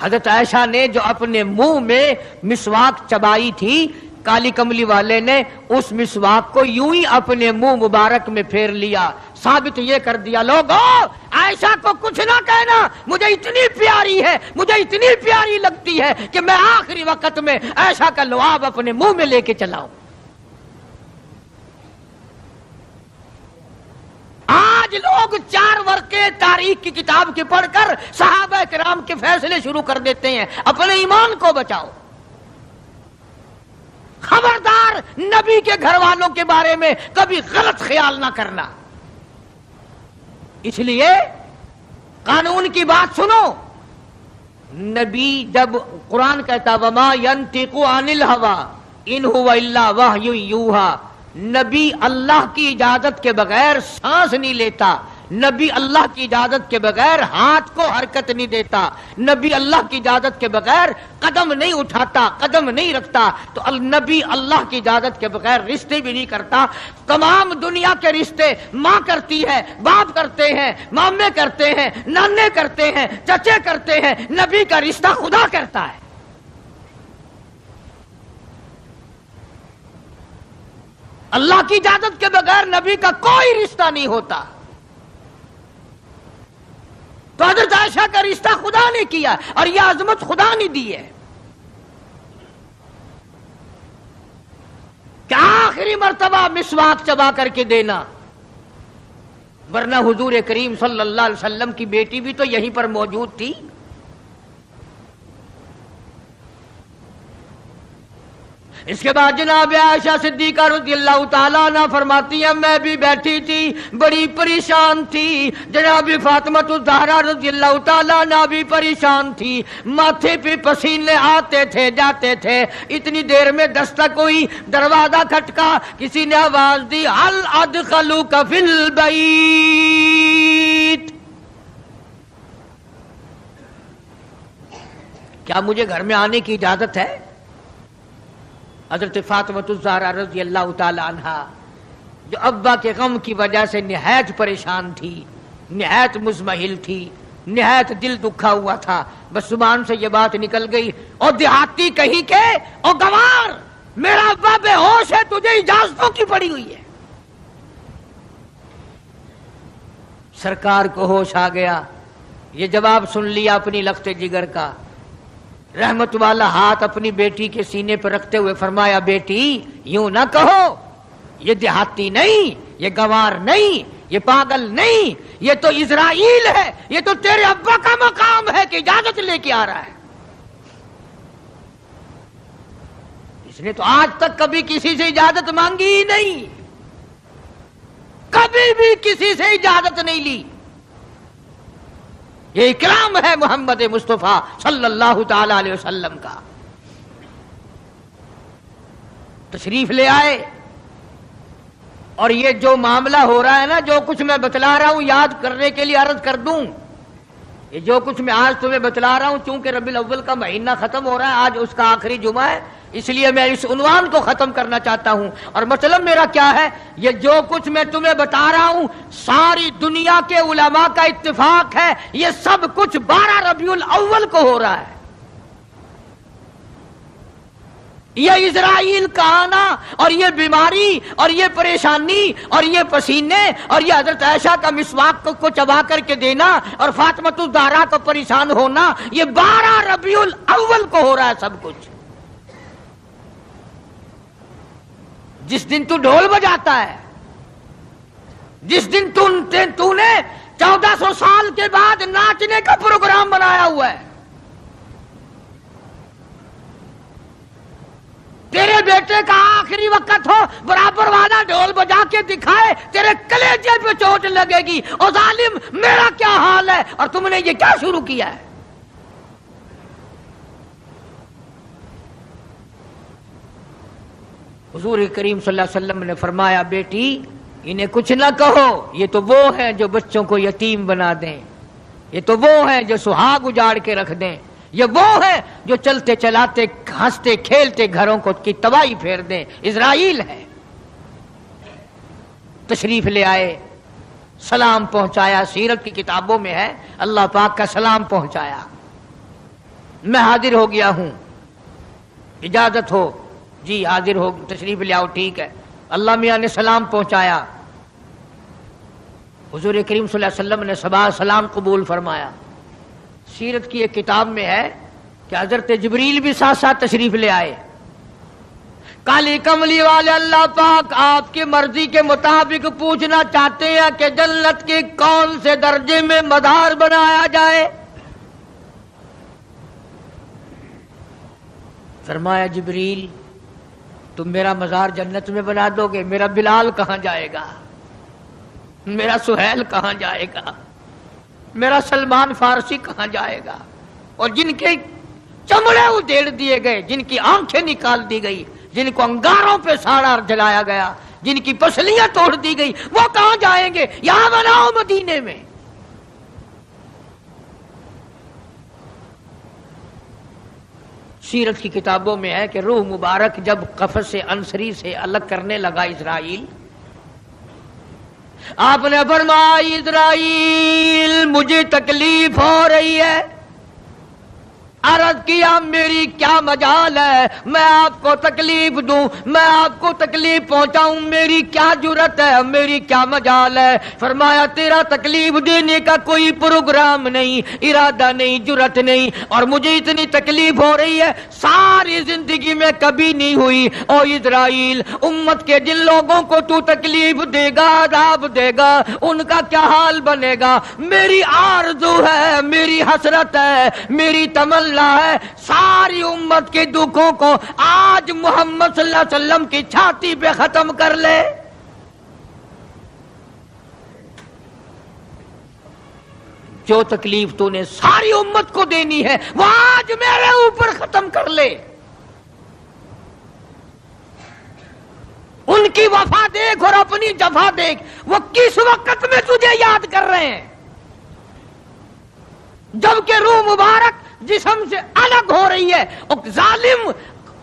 حضرت عائشہ نے جو اپنے منہ میں مسواک چبائی تھی، کالی کملی والے نے اس مسواک کو یوں ہی اپنے منہ مبارک میں پھیر لیا، ثابت یہ کر دیا لوگوں عائشہ کو کچھ نہ کہنا، مجھے اتنی پیاری ہے، مجھے اتنی پیاری لگتی ہے کہ میں آخری وقت میں عائشہ کا لعاب اپنے منہ میں لے کے چلاؤں۔ آج لوگ 4 ورقے تاریخ کی کتاب کے پڑھ کر صحابہ کرام کے فیصلے شروع کر دیتے ہیں۔ اپنے ایمان کو بچاؤ، خبردار نبی کے گھر والوں کے بارے میں کبھی غلط خیال نہ کرنا۔ اس لیے قانون کی بات سنو، نبی جب قرآن کہتا وما ينطق عن الهوى ان هو الا وحی یوحى، نبی اللہ کی اجازت کے بغیر سانس نہیں لیتا، نبی اللہ کی اجازت کے بغیر ہاتھ کو حرکت نہیں دیتا، نبی اللہ کی اجازت کے بغیر قدم نہیں اٹھاتا، قدم نہیں رکھتا، تو نبی اللہ کی اجازت کے بغیر رشتے بھی نہیں کرتا۔ تمام دنیا کے رشتے ماں کرتی ہے، باپ کرتے ہیں، مامے کرتے ہیں، نانے کرتے ہیں، چچے کرتے ہیں، نبی کا رشتہ خدا کرتا ہے۔ اللہ کی اجازت کے بغیر نبی کا کوئی رشتہ نہیں ہوتا۔ تو حضرت عائشہ کا رشتہ خدا نے کیا اور یہ عظمت خدا نے دی ہے۔ آخری مرتبہ مسواک چبا کر کے دینا، ورنہ حضور کریم صلی اللہ علیہ وسلم کی بیٹی بھی تو یہیں پر موجود تھی۔ اس کے بعد جناب عائشہ صدیقہ رضی اللہ تعالیٰ عنہ فرماتی ہیں میں بھی بیٹھی تھی، بڑی پریشان تھی، جناب فاطمہ الزہرا رضی اللہ تعالیٰ عنہ بھی پریشان تھی، ماتھے پہ پسینے آتے تھے جاتے تھے۔ اتنی دیر میں دستک ہوئی، دروازہ کھٹکا، کسی نے آواز دی ہل ادخلوک فی البیت، کیا مجھے گھر میں آنے کی اجازت ہے؟ حضرت فاطمہ الزہرا رضی اللہ تعالی عنہا جو ابا کے غم کی وجہ سے نہایت پریشان تھی، نہایت مزمحل تھی، نہایت دل دکھا ہوا تھا، بس زبان سے یہ بات نکل گئی، اور دیہاتی کہیں کہ او گوار میرا ابا بے ہوش ہے، تجھے اجازتوں کی پڑی ہوئی ہے۔ سرکار کو ہوش آ گیا، یہ جواب سن لیا اپنی لخت جگر کا، رحمت والا ہاتھ اپنی بیٹی کے سینے پر رکھتے ہوئے فرمایا بیٹی یوں نہ کہو، یہ دیہاتی نہیں، یہ گوار نہیں، یہ پاگل نہیں، یہ تو اسرائیل ہے، یہ تو تیرے ابا کا مقام ہے کہ اجازت لے کے آ رہا ہے۔ اس نے تو آج تک کبھی کسی سے اجازت مانگی ہی نہیں، کبھی بھی کسی سے اجازت نہیں لی۔ یہ اکرام ہے محمد مصطفیٰ صلی اللہ تعالی علیہ وسلم کا۔ تشریف لے آئے، اور یہ جو معاملہ ہو رہا ہے نا، جو کچھ میں بتلا رہا ہوں یاد کرنے کے لیے عرض کر دوں، یہ جو کچھ میں آج تمہیں بتلا رہا ہوں، چونکہ ربیع الاول کا مہینہ ختم ہو رہا ہے، آج اس کا آخری جمعہ ہے، اس لیے میں اس عنوان کو ختم کرنا چاہتا ہوں۔ اور مطلب میرا کیا ہے، یہ جو کچھ میں تمہیں بتا رہا ہوں ساری دنیا کے علماء کا اتفاق ہے، یہ سب کچھ 12 ربیع الاول کو ہو رہا ہے۔ یہ اسرائیل کا آنا اور یہ بیماری اور یہ پریشانی اور یہ پسینے اور یہ حضرت عائشہ کا مسواک کو چبا کر کے دینا اور فاطمہ الزہرا کو پریشان ہونا، یہ 12 ربیع الاول کو ہو رہا ہے سب کچھ۔ جس دن تو ڈھول بجاتا ہے، جس دن تو نے 1400 سال کے بعد ناچنے کا پروگرام بنایا ہوا ہے، تیرے بیٹے کا آخری وقت ہو، برابر والا ڈھول بجا کے دکھائے، تیرے کلیجے پہ چوٹ لگے گی، او ظالم میرا کیا حال ہے، اور تم نے یہ کیا شروع کیا ہے؟ حضور کریم صلی اللہ علیہ وسلم نے فرمایا بیٹی انہیں کچھ نہ کہو، یہ تو وہ ہیں جو بچوں کو یتیم بنا دیں، یہ تو وہ ہیں جو سہاگ اجاڑ کے رکھ دیں، یہ وہ ہیں جو چلتے چلاتے ہنستے کھیلتے گھروں کو کی تباہی پھیر دیں، اسرائیل ہے۔ تشریف لے آئے، سلام پہنچایا، سیرت کی کتابوں میں ہے اللہ پاک کا سلام پہنچایا، میں حاضر ہو گیا ہوں، اجازت ہو؟ جی حاضر ہو، تشریف لے آؤ، ٹھیک ہے۔ اللہ میاں نے سلام پہنچایا، حضور کریم صلی اللہ علیہ وسلم نے سلام قبول فرمایا۔ سیرت کی ایک کتاب میں ہے کہ حضرت جبریل بھی ساتھ ساتھ تشریف لے آئے۔ کالی کملی والے اللہ پاک آپ کی مرضی کے مطابق پوچھنا چاہتے ہیں کہ جنت کے کون سے درجے میں مدار بنایا جائے؟ فرمایا جبریل تم میرا مزار جنت میں بنا دو گے، میرا بلال کہاں جائے گا، میرا سہیل کہاں جائے گا، میرا سلمان فارسی کہاں جائے گا؟ اور جن کے چمڑے ادھیڑ دیے گئے، جن کی آنکھیں نکال دی گئی، جن کو انگاروں پہ ساڑا جلایا گیا، جن کی پسلیاں توڑ دی گئی، وہ کہاں جائیں گے؟ یہاں بناؤ مدینے میں۔ سیرت کی کتابوں میں ہے کہ روح مبارک جب قفس انصری سے الگ کرنے لگا اسرائیل، آپ نے فرمایا اسرائیل مجھے تکلیف ہو رہی ہے، عرض کیا میری کیا مجال ہے میں آپ کو تکلیف دوں، میں آپ کو تکلیف پہنچاؤں، میری کیا جرت ہے، میری کیا مجال ہے؟ فرمایا تیرا تکلیف دینے کا کوئی پروگرام نہیں، ارادہ نہیں، جرت نہیں، اور مجھے اتنی تکلیف ہو رہی ہے ساری زندگی میں کبھی نہیں ہوئی۔ او اسرائیل، امت کے جن لوگوں کو تو تکلیف دے گا، عذاب دے گا، ان کا کیا حال بنے گا؟ میری آرزو ہے، میری حسرت ہے، میری تمنا ہے ساری امت کے دکھوں کو آج محمد صلی اللہ علیہ وسلم کی چھاتی پہ ختم کر لے۔ جو تکلیف تو نے ساری امت کو دینی ہے وہ آج میرے اوپر ختم کر لے۔ ان کی وفا دیکھ اور اپنی جفا دیکھ، وہ کس وقت میں تجھے یاد کر رہے ہیں جبکہ روح مبارک جسم سے الگ ہو رہی ہے۔ ظالم،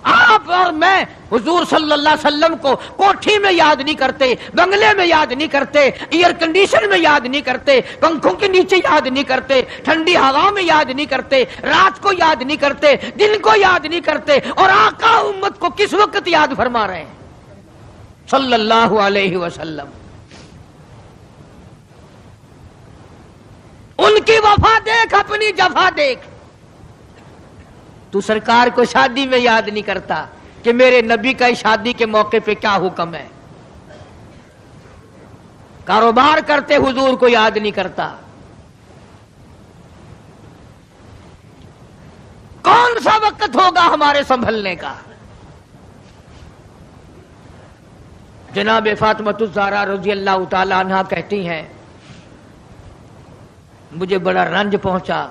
آپ اور میں حضور صلی اللہ علیہ وسلم کو کوٹھی میں یاد نہیں کرتے، بنگلے میں یاد نہیں کرتے، ایئر کنڈیشن میں یاد نہیں کرتے، پنکھوں کے نیچے یاد نہیں کرتے، ٹھنڈی ہوا میں یاد نہیں کرتے، رات کو یاد نہیں کرتے، دن کو یاد نہیں کرتے، اور آقا امت کو کس وقت یاد فرما رہے ہیں صلی اللہ علیہ وسلم۔ ان کی وفا دیکھ، اپنی جفا دیکھ۔ تو سرکار کو شادی میں یاد نہیں کرتا کہ میرے نبی کا شادی کے موقع پہ کیا حکم ہے۔ کاروبار کرتے حضور کو یاد نہیں کرتا۔ کون سا وقت ہوگا ہمارے سنبھلنے کا؟ جناب فاطمۃ الزہرا رضی اللہ تعالی عنہا کہتی ہیں مجھے بڑا رنج پہنچا،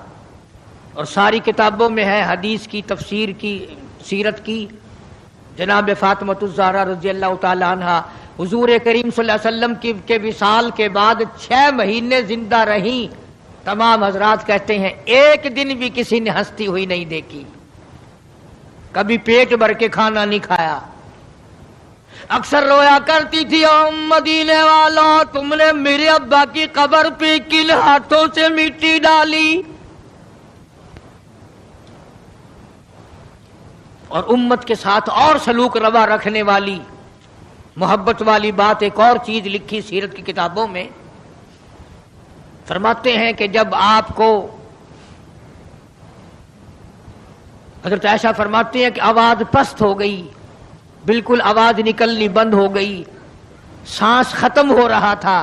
اور ساری کتابوں میں ہے حدیث کی، تفسیر کی، سیرت کی۔ جناب فاطمۃ الزہرا رضی اللہ تعالی عنہا حضور کریم صلی اللہ علیہ وسلم کے وصال کے بعد 6 مہینے زندہ رہیں۔ تمام حضرات کہتے ہیں ایک دن بھی کسی نے ہنستی ہوئی نہیں دیکھی، کبھی پیٹ بھر کے کھانا نہیں کھایا، اکثر رویا کرتی تھی او مدینے والوں تم نے میرے ابا کی قبر پہ کن ہاتھوں سے مٹی ڈالی۔ اور امت کے ساتھ اور سلوک روا رکھنے والی، محبت والی بات ایک اور چیز لکھی سیرت کی کتابوں میں، فرماتے ہیں کہ جب آپ کو حضرت عائشہ فرماتے ہیں کہ آواز پست ہو گئی، بالکل آواز نکلنی بند ہو گئی، سانس ختم ہو رہا تھا،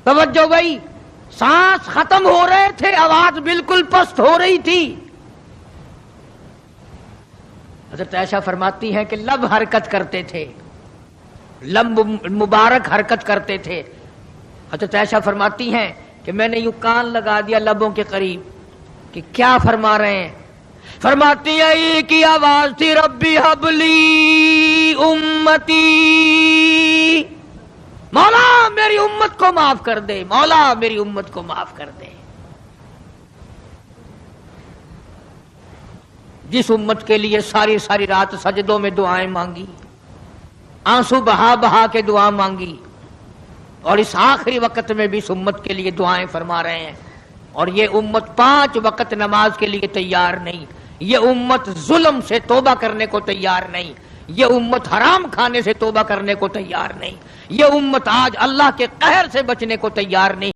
توجہ گئی، سانس ختم ہو رہے تھے، آواز بالکل پست ہو رہی تھی۔ حضرت عائشہ فرماتی ہیں کہ لب حرکت کرتے تھے، لب مبارک حرکت کرتے تھے۔ حضرت عائشہ فرماتی ہیں کہ میں نے یوں کان لگا دیا لبوں کے قریب کہ کیا فرما رہے ہیں۔ فرماتی ہیں ایک ہی آواز تھی، ربی حبلی امتی، مولا میری امت کو معاف کر دے، مولا میری امت کو معاف کر دے۔ جس امت کے لیے ساری ساری رات سجدوں میں دعائیں مانگی، آنسو بہا بہا کے دعا مانگی، اور اس آخری وقت میں بھی اس امت کے لیے دعائیں فرما رہے ہیں، اور یہ امت 5 وقت نماز کے لیے تیار نہیں، یہ امت ظلم سے توبہ کرنے کو تیار نہیں، یہ امت حرام کھانے سے توبہ کرنے کو تیار نہیں، یہ امت آج اللہ کے قہر سے بچنے کو تیار نہیں۔